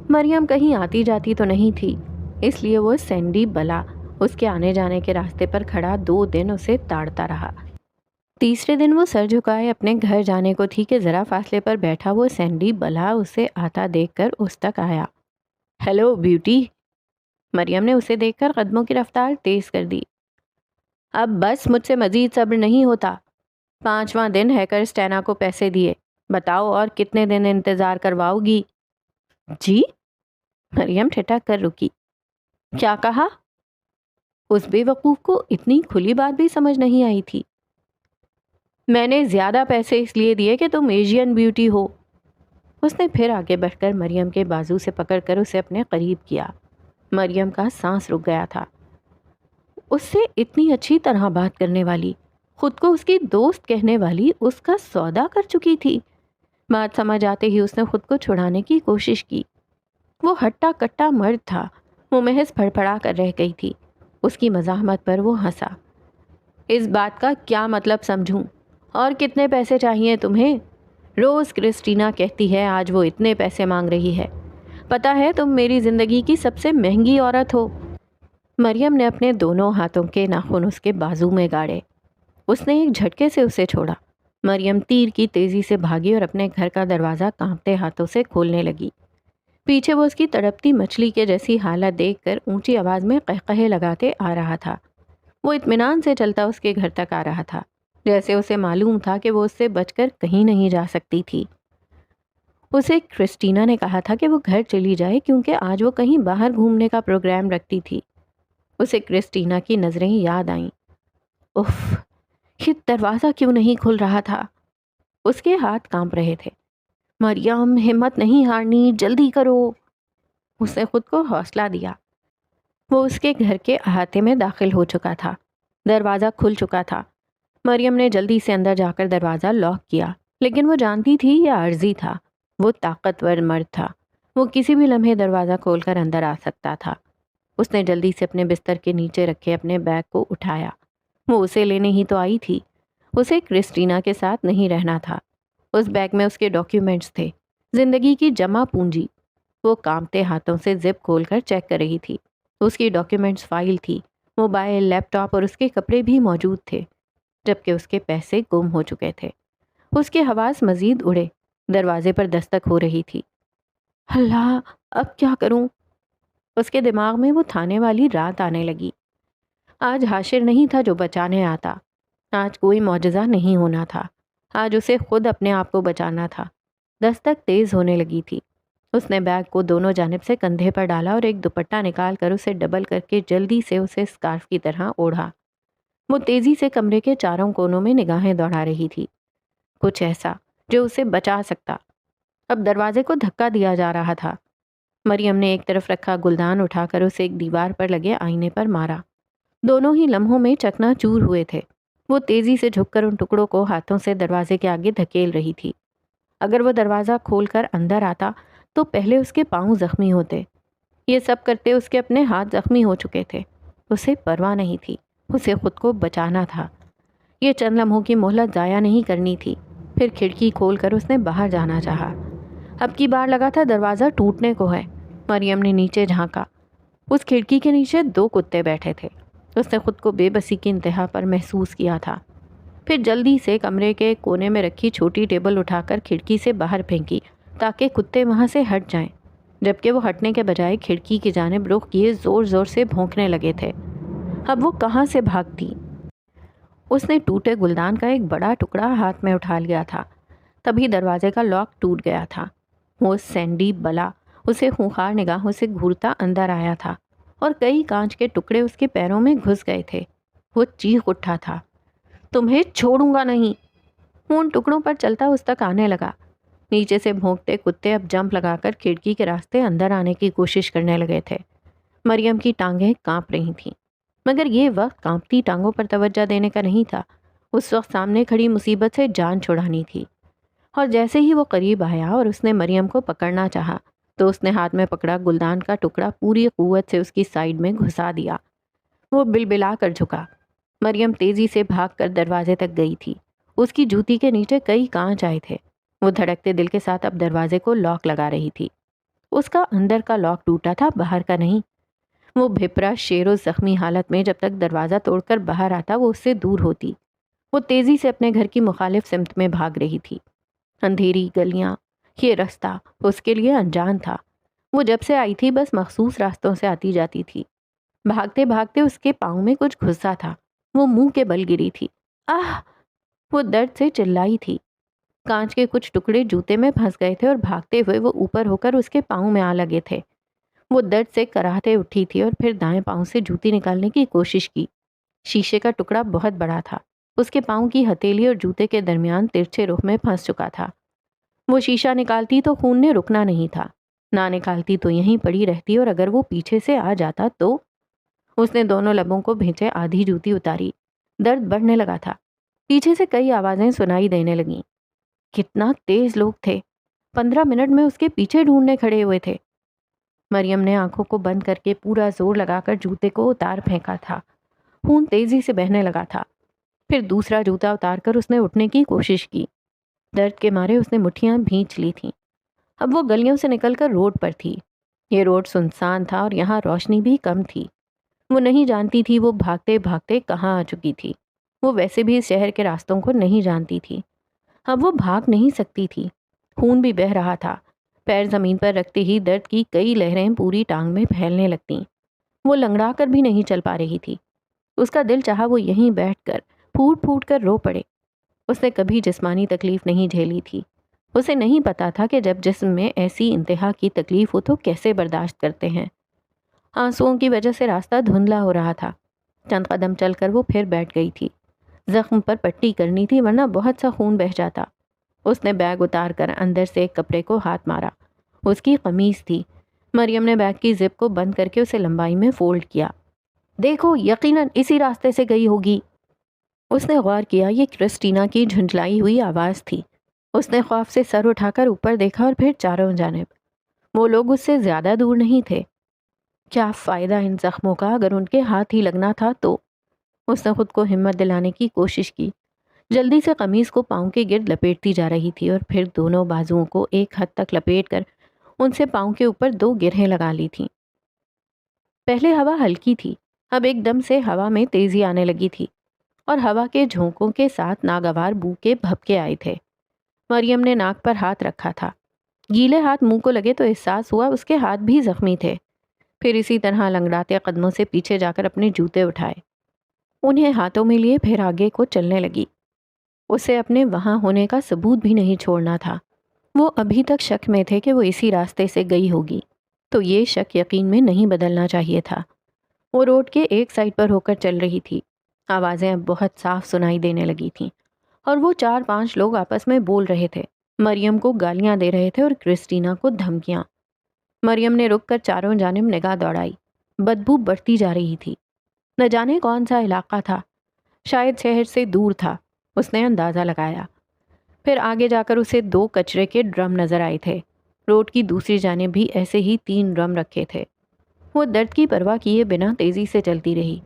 مریم کہیں آتی جاتی تو نہیں تھی، اس لیے وہ سینڈی بلا اس کے آنے جانے کے راستے پر کھڑا 2 دن اسے تاڑتا رہا. تیسرے دن وہ سر جھکائے اپنے گھر جانے کو تھی کہ ذرا فاصلے پر بیٹھا وہ سینڈی بلا اسے آتا دیکھ کر اس تک آیا. Hello beauty. مریم نے اسے دیکھ کر قدموں کی رفتار تیز کر دی. اب بس مجھ سے مزید صبر نہیں ہوتا. 5واں دن ہے کر اسٹینا کو پیسے دیے. بتاؤ اور کتنے دن انتظار کرواؤ گی؟ جی؟ مریم ٹھٹک کر رکی۔ کیا کہا؟ اس بے وقوف کو اتنی کھلی بات بھی سمجھ نہیں آئی تھی۔ میں نے زیادہ پیسے اس لیے دیے کہ تم ایشین بیوٹی ہو۔ اس نے پھر آگے بڑھ کر مریم کے بازو سے پکڑ کر اسے اپنے قریب کیا۔ مریم کا سانس رک گیا تھا۔ اس سے اتنی اچھی طرح بات کرنے والی، خود کو اس کی دوست کہنے والی، اس کا سودا کر چکی تھی۔ بات سمجھ آتے ہی اس نے خود کو چھڑانے کی کوشش کی۔ وہ ہٹا کٹا مرد تھا، وہ محض پھڑپھڑا کر رہ گئی تھی۔ اس کی مزاحمت پر وہ ہنسا۔ اس بات کا کیا مطلب سمجھوں؟ اور کتنے پیسے چاہیے تمہیں؟ روز کرسٹینا کہتی ہے آج وہ اتنے پیسے مانگ رہی ہے۔ پتہ ہے تم میری زندگی کی سب سے مہنگی عورت ہو۔ مریم نے اپنے دونوں ہاتھوں کے ناخن اس کے بازو میں گاڑے۔ اس نے ایک جھٹکے سے اسے چھوڑا۔ مریم تیر کی تیزی سے بھاگی اور اپنے گھر کا دروازہ کانپتے ہاتھوں سے کھولنے لگی۔ پیچھے وہ اس کی تڑپتی مچھلی کے جیسی حالت دیکھ کر اونچی آواز میں قہقہے لگاتے آ رہا تھا۔ وہ اطمینان سے چلتا اس کے گھر تک آ رہا تھا، جیسے اسے معلوم تھا کہ وہ اس سے بچ کر کہیں نہیں جا سکتی تھی۔ اسے کرسٹینا نے کہا تھا کہ وہ گھر چلی جائے کیونکہ آج وہ کہیں باہر گھومنے کا پروگرام رکھتی تھی۔ اسے کرسٹینا کی نظریں یاد آئیں۔ اف، یہ دروازہ کیوں نہیں کھل رہا تھا؟ اس کے ہاتھ کانپ رہے تھے۔ مریم، ہمت نہیں ہارنی، جلدی کرو۔ اس نے خود کو حوصلہ دیا۔ وہ اس کے گھر کے احاطے میں داخل ہو چکا تھا۔ دروازہ کھل چکا تھا۔ مریم نے جلدی سے اندر جا کر دروازہ لاک کیا، لیکن وہ جانتی تھی یہ عارضی تھا۔ وہ طاقتور مرد تھا، وہ کسی بھی لمحے دروازہ کھول کر اندر آ سکتا تھا۔ اس نے جلدی سے اپنے بستر کے نیچے رکھے اپنے بیگ کو اٹھایا۔ وہ اسے لینے ہی تو آئی تھی، اسے کرسٹینا کے ساتھ نہیں رہنا تھا۔ اس بیگ میں اس کے ڈاکیومنٹس تھے، زندگی کی جمع پونجی۔ وہ کانپتے ہاتھوں سے زپ کھول کر چیک کر رہی تھی۔ اس کی ڈاکیومنٹس فائل تھی، موبائل، لیپ ٹاپ اور اس کے کپڑے بھی موجود تھے، جبکہ اس کے پیسے گم ہو چکے تھے۔ اس کے حواس مزید اڑے۔ دروازے پر دستک ہو رہی تھی۔ اللہ، اب کیا کروں؟ اس کے دماغ میں وہ تھانے والی رات آنے لگی۔ آج حاشر نہیں تھا جو بچانے آتا، آج کوئی معجزہ نہیں ہونا تھا، آج اسے خود اپنے آپ کو بچانا تھا۔ دستک تیز ہونے لگی تھی۔ اس نے بیگ کو دونوں جانب سے کندھے پر ڈالا اور ایک دوپٹہ نکال کر اسے ڈبل کر کے جلدی سے اسے اسکارف کی طرح اوڑھا۔ وہ تیزی سے کمرے کے چاروں کونوں میں نگاہیں دوڑا رہی تھی، کچھ ایسا جو اسے بچا سکتا۔ اب دروازے کو دھکا دیا جا رہا تھا۔ مریم نے ایک طرف رکھا گلدان اٹھا کر اسے ایک دیوار پر لگے آئینے پر مارا۔ دونوں ہی لمحوں میں چکنا چور ہوئے تھے۔ وہ تیزی سے جھک کر ان ٹکڑوں کو ہاتھوں سے دروازے کے آگے دھکیل رہی تھی۔ اگر وہ دروازہ کھول کر اندر آتا تو پہلے اس کے پاؤں زخمی ہوتے۔ یہ سب کرتے اس کے اپنے ہاتھ زخمی ہو چکے تھے۔ اسے پرواہ نہیں تھی، اسے خود کو بچانا تھا۔ یہ چند لمحوں کی مہلت ضائع نہیں کرنی تھی۔ پھر کھڑکی کھول کر اس نے باہر جانا چاہا۔ اب کی بار لگا تھا دروازہ ٹوٹنے کو ہے۔ مریم نے نیچے جھانکا۔ اس کھڑکی کے نیچے 2 کتے بیٹھے تھے۔ اس نے خود کو بے بسی کی انتہا پر محسوس کیا تھا۔ پھر جلدی سے کمرے کے کونے میں رکھی چھوٹی ٹیبل اٹھا کر کھڑکی سے باہر پھینکی تاکہ کتے وہاں سے ہٹ جائیں، جبکہ وہ ہٹنے کے بجائے کھڑکی کی جانب رخ کیے زور زور سے بھونکنے لگے تھے۔ اب وہ کہاں سے بھاگتی؟ اس نے ٹوٹے گلدان کا ایک بڑا ٹکڑا ہاتھ میں اٹھا لیا تھا۔ تبھی دروازے کا لاک ٹوٹ گیا تھا۔ وہ سینڈی بلا اسے خونخوار نگاہوں سے گھورتا اندر آیا تھا اور کئی کانچ کے ٹکڑے اس کے پیروں میں گھس گئے تھے۔ وہ چیخ اٹھا تھا، تمہیں چھوڑوں گا نہیں۔ وہ ان ٹکڑوں پر چلتا اس تک آنے لگا۔ نیچے سے بھونکتے کتے اب جمپ لگا کر کھڑکی کے راستے اندر آنے کی کوشش کرنے لگے تھے۔ مریم کی ٹانگیں کانپ رہی تھیں، مگر یہ وقت کانپتی ٹانگوں پر توجہ دینے کا نہیں تھا۔ اس وقت سامنے کھڑی مصیبت سے جان چھڑانی تھی۔ اور جیسے ہی وہ قریب آیا اور اس نے مریم کو پکڑنا چاہا تو اس نے ہاتھ میں پکڑا گلدان کا ٹکڑا پوری قوت سے اس کی سائیڈ میں گھسا دیا۔ وہ بلبلا کر جھکا۔ مریم تیزی سے بھاگ کر دروازے تک گئی تھی۔ اس کی جوتی کے نیچے کئی کانچ آئے تھے۔ وہ دھڑکتے دل کے ساتھ اب دروازے کو لاک لگا رہی تھی۔ اس کا اندر کا لاک ٹوٹا تھا، باہر کا نہیں۔ وہ بھپرا شیر و زخمی حالت میں جب تک دروازہ توڑ کر باہر آتا وہ اس سے دور ہوتی۔ وہ تیزی سے اپنے گھر کی مخالف سمت میں بھاگ رہی تھی۔ اندھیری گلیاں، یہ رستہ اس کے لیے انجان تھا۔ وہ جب سے آئی تھی بس مخصوص راستوں سے آتی جاتی تھی۔ بھاگتے بھاگتے اس کے پاؤں میں کچھ گھسا تھا۔ وہ منہ کے بل گری تھی۔ آہ! وہ درد سے چلائی تھی۔ کانچ کے کچھ ٹکڑے جوتے میں پھنس گئے تھے اور بھاگتے ہوئے وہ اوپر ہو کر اس کے پاؤں میں آ لگے تھے۔ وہ درد سے کراہتے اٹھی تھی اور پھر دائیں پاؤں سے جوتی نکالنے کی کوشش کی۔ شیشے کا ٹکڑا بہت بڑا تھا۔ اس کے پاؤں کی ہتھیلی اور جوتے کے درمیان ترچھے رخ میں پھنس چکا تھا۔ وہ شیشہ نکالتی تو خون نے رکنا نہیں تھا، نہ نکالتی تو یہیں پڑی رہتی، اور اگر وہ پیچھے سے آ جاتا تو… اس نے دونوں لبوں کو بھینچے آدھی جوتی اتاری۔ درد بڑھنے لگا تھا۔ پیچھے سے کئی آوازیں سنائی دینے لگیں۔ کتنا تیز لوگ تھے! 15 منٹ میں اس کے پیچھے ڈھونڈنے کھڑے ہوئے تھے۔ مریم نے آنکھوں کو بند کر کے پورا زور لگا کر جوتے کو اتار پھینکا تھا۔ خون تیزی سے بہنے لگا تھا۔ پھر دوسرا جوتا اتار کر اس نے اٹھنے کی کوشش کی۔ درد کے مارے اس نے مٹھیاں بھینچ لی تھیں۔ اب وہ گلیوں سے نکل کر روڈ پر تھی۔ یہ روڈ سنسان تھا اور یہاں روشنی بھی کم تھی۔ وہ نہیں جانتی تھی وہ بھاگتے بھاگتے کہاں آ چکی تھی۔ وہ ویسے بھی اس شہر کے راستوں کو نہیں جانتی تھی۔ اب وہ بھاگ نہیں سکتی تھی۔ خون بھی بہہ رہا تھا۔ پیر زمین پر رکھتے ہی درد کی کئی لہریں پوری ٹانگ میں پھیلنے لگتیں۔ وہ لنگڑا کر بھی نہیں چل پا رہی تھی۔ اس کا دل چاہا وہ یہیں بیٹھ کر پھوٹ پھوٹ کر رو پڑے۔ اس نے کبھی جسمانی تکلیف نہیں جھیلی تھی۔ اسے نہیں پتا تھا کہ جب جسم میں ایسی انتہا کی تکلیف ہو تو کیسے برداشت کرتے ہیں۔ آنسوؤں کی وجہ سے راستہ دھندلا ہو رہا تھا۔ چند قدم چل کر وہ پھر بیٹھ گئی تھی۔ زخم پر پٹی کرنی تھی ورنہ بہت سا خون بہہ جاتا۔ اس نے بیگ اتار کر اندر سے ایک کپڑے کو ہاتھ مارا۔ اس کی قمیص تھی۔ مریم نے بیگ کی زپ کو بند کر کے اسے لمبائی میں فولڈ کیا۔ دیکھو، یقیناً اسی راستے سے گئی ہوگی۔ اس نے غور کیا، یہ کرسٹینا کی جھنجھلائی ہوئی آواز تھی۔ اس نے خوف سے سر اٹھا کر اوپر دیکھا اور پھر چاروں جانب۔ وہ لوگ اس سے زیادہ دور نہیں تھے۔ کیا فائدہ ان زخموں کا اگر ان کے ہاتھ ہی لگنا تھا تو… اس نے خود کو ہمت دلانے کی کوشش کی۔ جلدی سے قمیص کو پاؤں کے گرد لپیٹتی جا رہی تھی اور پھر دونوں بازوؤں کو ایک حد تک لپیٹ کر ان سے پاؤں کے اوپر 2 گرہیں لگا لی تھیں۔ پہلے ہوا ہلکی تھی، اب ایک دم سے ہوا میں تیزی آنے لگی تھی اور ہوا کے جھونکوں کے ساتھ ناگوار بو کے بھپکے آئے تھے۔ مریم نے ناک پر ہاتھ رکھا تھا۔ گیلے ہاتھ منہ کو لگے تو احساس ہوا اس کے ہاتھ بھی زخمی تھے۔ پھر اسی طرح لنگڑاتے قدموں سے پیچھے جا کر اپنے جوتے اٹھائے، انہیں ہاتھوں میں لیے پھر آگے کو چلنے لگی۔ اسے اپنے وہاں ہونے کا ثبوت بھی نہیں چھوڑنا تھا۔ وہ ابھی تک شک میں تھے کہ وہ اسی راستے سے گئی ہوگی، تو یہ شک یقین میں نہیں بدلنا چاہیے تھا۔ وہ روڈ کے ایک سائڈ پر ہو کر چل رہی تھی۔ آوازیں اب بہت صاف سنائی دینے لگی تھیں اور وہ 4-5 لوگ آپس میں بول رہے تھے، مریم کو گالیاں دے رہے تھے اور کرسٹینا کو دھمکیاں۔ مریم نے رک کر چاروں جانب نگاہ دوڑائی۔ بدبو بڑھتی جا رہی تھی۔ نہ جانے کون سا علاقہ تھا، شاید شہر سے دور تھا، اس نے اندازہ لگایا۔ پھر آگے جا کر اسے 2 کچرے کے ڈرم نظر آئے تھے۔ روڈ کی دوسری جانب بھی ایسے ہی 3 ڈرم رکھے تھے۔ وہ درد کی پرواہ کیے بنا تیزی سے چلتی رہی۔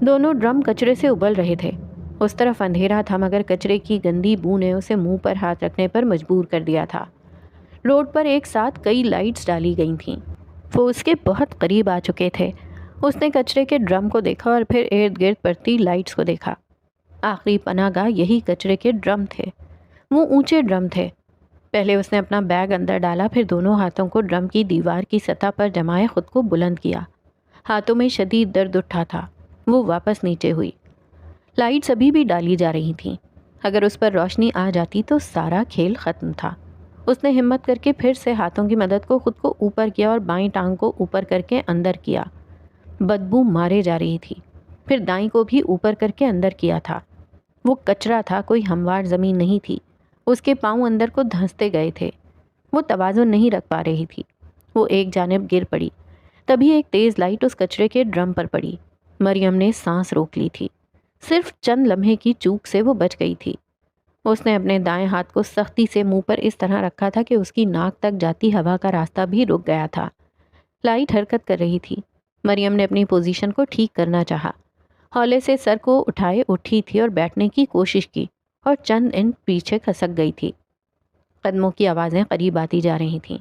دونوں ڈرم کچرے سے ابل رہے تھے۔ اس طرف اندھیرا تھا مگر کچرے کی گندی بو نے اسے منہ پر ہاتھ رکھنے پر مجبور کر دیا تھا۔ روڈ پر ایک ساتھ کئی لائٹس ڈالی گئی تھیں۔ وہ اس کے بہت قریب آ چکے تھے۔ اس نے کچرے کے ڈرم کو دیکھا اور پھر ارد گرد پڑتی لائٹس کو دیکھا۔ آخری پناہ گاہ یہی کچرے کے ڈرم تھے۔ وہ اونچے ڈرم تھے۔ پہلے اس نے اپنا بیگ اندر ڈالا، پھر دونوں ہاتھوں کو ڈرم کی دیوار کی سطح پر جمائے خود کو بلند کیا۔ ہاتھوں میں شدید درد اٹھا تھا۔ وہ واپس نیچے ہوئی۔ لائٹس ابھی بھی ڈالی جا رہی تھیں۔ اگر اس پر روشنی آ جاتی تو سارا کھیل ختم تھا۔ اس نے ہمت کر کے پھر سے ہاتھوں کی مدد کو خود کو اوپر کیا اور بائیں ٹانگ کو اوپر کر کے اندر کیا۔ بدبو مارے جا رہی تھی۔ پھر دائیں کو بھی اوپر کر کے اندر کیا تھا۔ وہ کچرا تھا، کوئی ہموار زمین نہیں تھی۔ اس کے پاؤں اندر کو دھنستے گئے تھے۔ وہ توازن نہیں رکھ پا رہی تھی۔ وہ ایک جانب گر پڑی۔ تبھی ایک تیز لائٹ اس کچرے کے ڈرم پر پڑی۔ مریم نے سانس روک لی تھی۔ صرف چند لمحے کی چوک سے وہ بچ گئی تھی۔ اس نے اپنے دائیں ہاتھ کو سختی سے منہ پر اس طرح رکھا تھا کہ اس کی ناک تک جاتی ہوا کا راستہ بھی رک گیا تھا۔ لائٹ حرکت کر رہی تھی۔ مریم نے اپنی پوزیشن کو ٹھیک کرنا چاہا۔ ہولے سے سر کو اٹھائے اٹھی تھی اور بیٹھنے کی کوشش کی اور چند انچ پیچھے کھسک گئی تھی۔ قدموں کی آوازیں قریب آتی جا رہی تھیں۔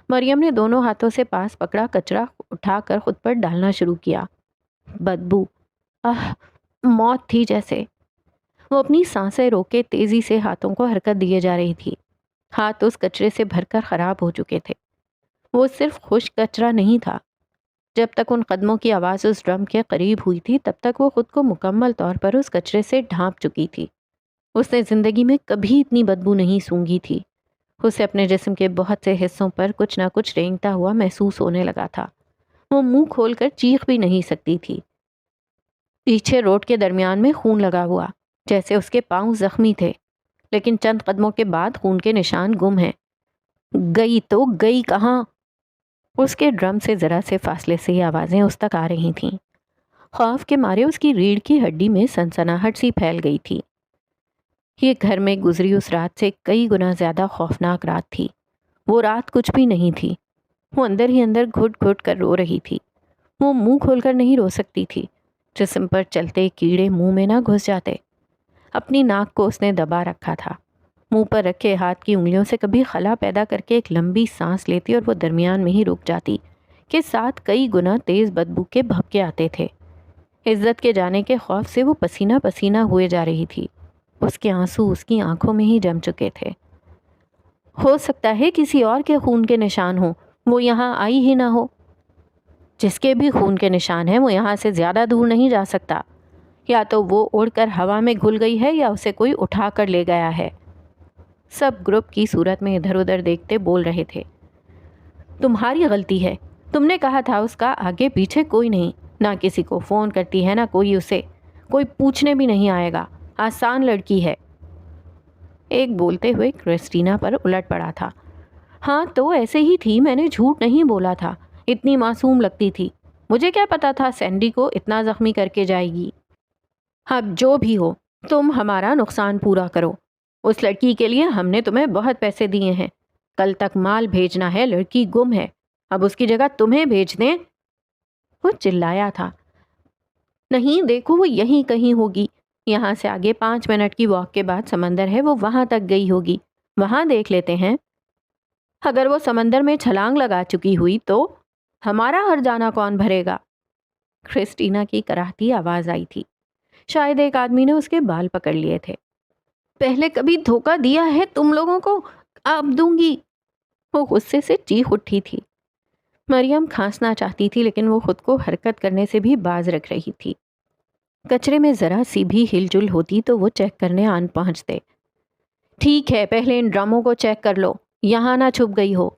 مریم نے دونوں ہاتھوں سے پاس پکڑا کچرا اٹھا کر خود پر ڈالنا شروع کیا۔ بدبو، موت تھی جیسے۔ وہ اپنی سانسیں روک کے تیزی سے ہاتھوں کو حرکت دیے جا رہی تھی۔ ہاتھ اس کچرے سے بھر کر خراب ہو چکے تھے۔ وہ صرف خشک کچرا نہیں تھا۔ جب تک ان قدموں کی آواز اس ڈرم کے قریب ہوئی تھی تب تک وہ خود کو مکمل طور پر اس کچرے سے ڈھانپ چکی تھی۔ اس نے زندگی میں کبھی اتنی بدبو نہیں سونگھی تھی۔ اسے اپنے جسم کے بہت سے حصوں پر کچھ نہ کچھ رینگتا ہوا محسوس ہونے لگا تھا۔ وہ منہ کھول کر چیخ بھی نہیں سکتی تھی۔ پیچھے روڈ کے درمیان میں خون لگا ہوا، جیسے اس کے پاؤں زخمی تھے، لیکن چند قدموں کے بعد خون کے نشان گم ہیں۔ گئی تو گئی کہاں؟ اس کے ڈرم سے ذرا سے فاصلے سے آوازیں اس تک آ رہی تھیں۔ خوف کے مارے اس کی ریڑھ کی ہڈی میں سنسناہٹ سی پھیل گئی تھی۔ یہ گھر میں گزری اس رات سے کئی گنا زیادہ خوفناک رات تھی۔ وہ رات کچھ بھی نہیں تھی۔ وہ اندر ہی اندر گھٹ گھٹ کر رو رہی تھی۔ وہ منہ کھول کر نہیں رو سکتی تھی، جسم پر چلتے کیڑے منہ میں نہ گھس جاتے۔ اپنی ناک کو اس نے دبا رکھا تھا۔ منہ پر رکھے ہاتھ کی انگلیوں سے کبھی خلا پیدا کر کے ایک لمبی سانس لیتی اور وہ درمیان میں ہی رک جاتی کہ ساتھ کئی گنا تیز بدبو کے بھپکے آتے تھے۔ عزت کے جانے کے خوف سے وہ پسینہ پسینہ ہوئے جا رہی تھی۔ اس کے آنسو اس کی آنکھوں میں ہی جم چکے تھے۔ ہو سکتا ہے کسی اور کے خون کے نشان ہوں، وہ یہاں آئی ہی نہ ہو۔ جس کے بھی خون کے نشان ہیں وہ یہاں سے زیادہ دور نہیں جا سکتا۔ یا تو وہ اڑ کر ہوا میں گھل گئی ہے یا اسے کوئی اٹھا کر لے گیا ہے۔ سب گروپ کی صورت میں ادھر ادھر دیکھتے بول رہے تھے، تمہاری غلطی ہے، تم نے کہا تھا اس کا آگے پیچھے کوئی نہیں، نہ کسی کو فون کرتی ہے نہ کوئی اسے، کوئی پوچھنے بھی نہیں آئے گا، آسان لڑکی ہے۔ ایک بولتے ہوئے کرسٹینا پر الٹ پڑا تھا۔ ہاں تو ایسے ہی تھی، میں نے جھوٹ نہیں بولا تھا، اتنی معصوم لگتی تھی، مجھے کیا پتا تھا سینڈی کو اتنا زخمی کر کے جائے گی۔ اب جو بھی ہو تم ہمارا نقصان پورا کرو، اس لڑکی کے لیے ہم نے تمہیں بہت پیسے دیے ہیں، کل تک مال بھیجنا ہے، لڑکی گم ہے، اب اس کی جگہ تمہیں بھیج دیں۔ وہ چلایا تھا، نہیں دیکھو وہ یہیں کہیں ہوگی، یہاں سے آگے 5 منٹ کی واک کے بعد سمندر ہے، وہ وہاں تک گئی ہوگی، وہاں دیکھ لیتے ہیں۔ اگر وہ سمندر میں چھلانگ لگا چکی ہوئی تو ہمارا ہر جانا کون بھرے گا؟ کرسٹینا کی کراہتی آواز آئی تھی۔ شاید ایک آدمی نے اس کے بال پکڑ لیے تھے۔ پہلے کبھی دھوکہ دیا ہے تم لوگوں کو، اب دوں گی۔ وہ غصے سے چیخ اٹھی تھی۔ مریم کھانسنا چاہتی تھی لیکن وہ خود کو حرکت کرنے سے بھی باز رکھ رہی تھی۔ کچرے میں ذرا سی بھی ہل جل ہوتی تو وہ چیک کرنے آن پہنچتے۔ ٹھیک ہے، پہلے ان ڈرموں کو چیک کر لو، یہاں نہ چھپ گئی ہو،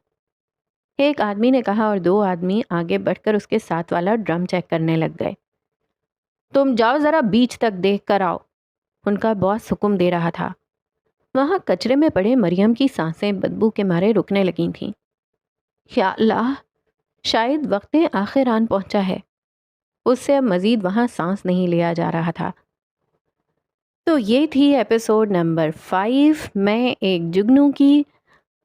ایک آدمی نے کہا، اور 2 آدمی آگے بڑھ کر اس کے ساتھ والا ڈرم چیک کرنے لگ گئے۔ تم جاؤ ذرا بیچ تک دیکھ کر آؤ، ان کا باس حکم دے رہا تھا۔ وہاں کچرے میں پڑے مریم کی سانسیں بدبو کے مارے رکنے لگی تھیں۔ یا اللہ، شاید وقت آخر آن پہنچا ہے، اس سے اب مزید وہاں سانس نہیں لیا جا رہا تھا۔ تو یہ تھی ایپیسوڈ نمبر 5 میں ایک جگنو کی،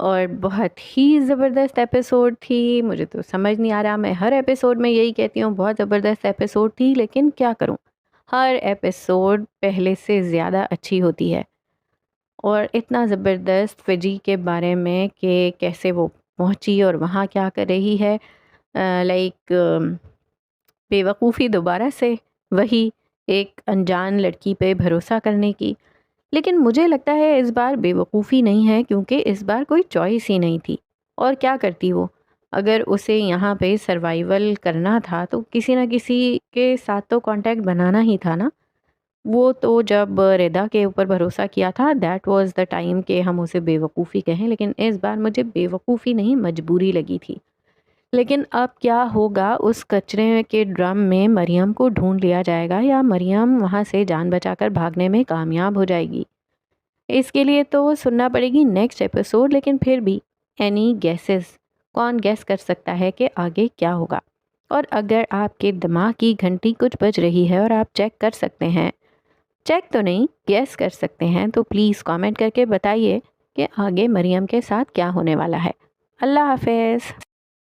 اور بہت ہی زبردست ایپیسوڈ تھی۔ مجھے تو سمجھ نہیں آ رہا، میں ہر ایپیسوڈ میں یہی کہتی ہوں بہت زبردست ایپیسوڈ تھی، لیکن کیا کروں، ہر ایپیسوڈ پہلے سے زیادہ اچھی ہوتی ہے۔ اور اتنا زبردست فجی کے بارے میں کہ کیسے وہ پہنچی اور وہاں کیا کر رہی ہے، لائک بے وقوفی دوبارہ سے وہی ایک انجان لڑکی پہ بھروسہ کرنے کی۔ لیکن مجھے لگتا ہے اس بار بے وقوفی نہیں ہے، کیونکہ اس بار کوئی چوائس ہی نہیں تھی، اور کیا کرتی وہ، اگر اسے یہاں پہ سروائیول کرنا تھا تو کسی نہ کسی کے ساتھ تو کانٹیکٹ بنانا ہی تھا نا۔ وہ تو جب ردا کے اوپر بھروسہ کیا تھا، دیٹ واز دا ٹائم کہ ہم اسے بے وقوفی کہیں، لیکن اس بار مجھے بے وقوفی نہیں مجبوری لگی تھی۔ لیکن اب کیا ہوگا، اس کچرے کے ڈرم میں مریم کو ڈھونڈ لیا جائے گا یا مریم وہاں سے جان بچا کر بھاگنے میں کامیاب ہو جائے گی؟ اس کے لیے تو سننا پڑے گی نیکسٹ ایپیسوڈ، لیکن پھر بھی اینی گیسز، کون گیس کر سکتا ہے کہ آگے کیا ہوگا؟ اور اگر آپ کے دماغ کی گھنٹی کچھ بج رہی ہے اور آپ چیک کر سکتے ہیں، چیک تو نہیں گیس کر سکتے ہیں، تو پلیز کامنٹ کر کے بتائیے کہ آگے مریم کے ساتھ کیا ہونے والا ہے۔ اللہ حافظ۔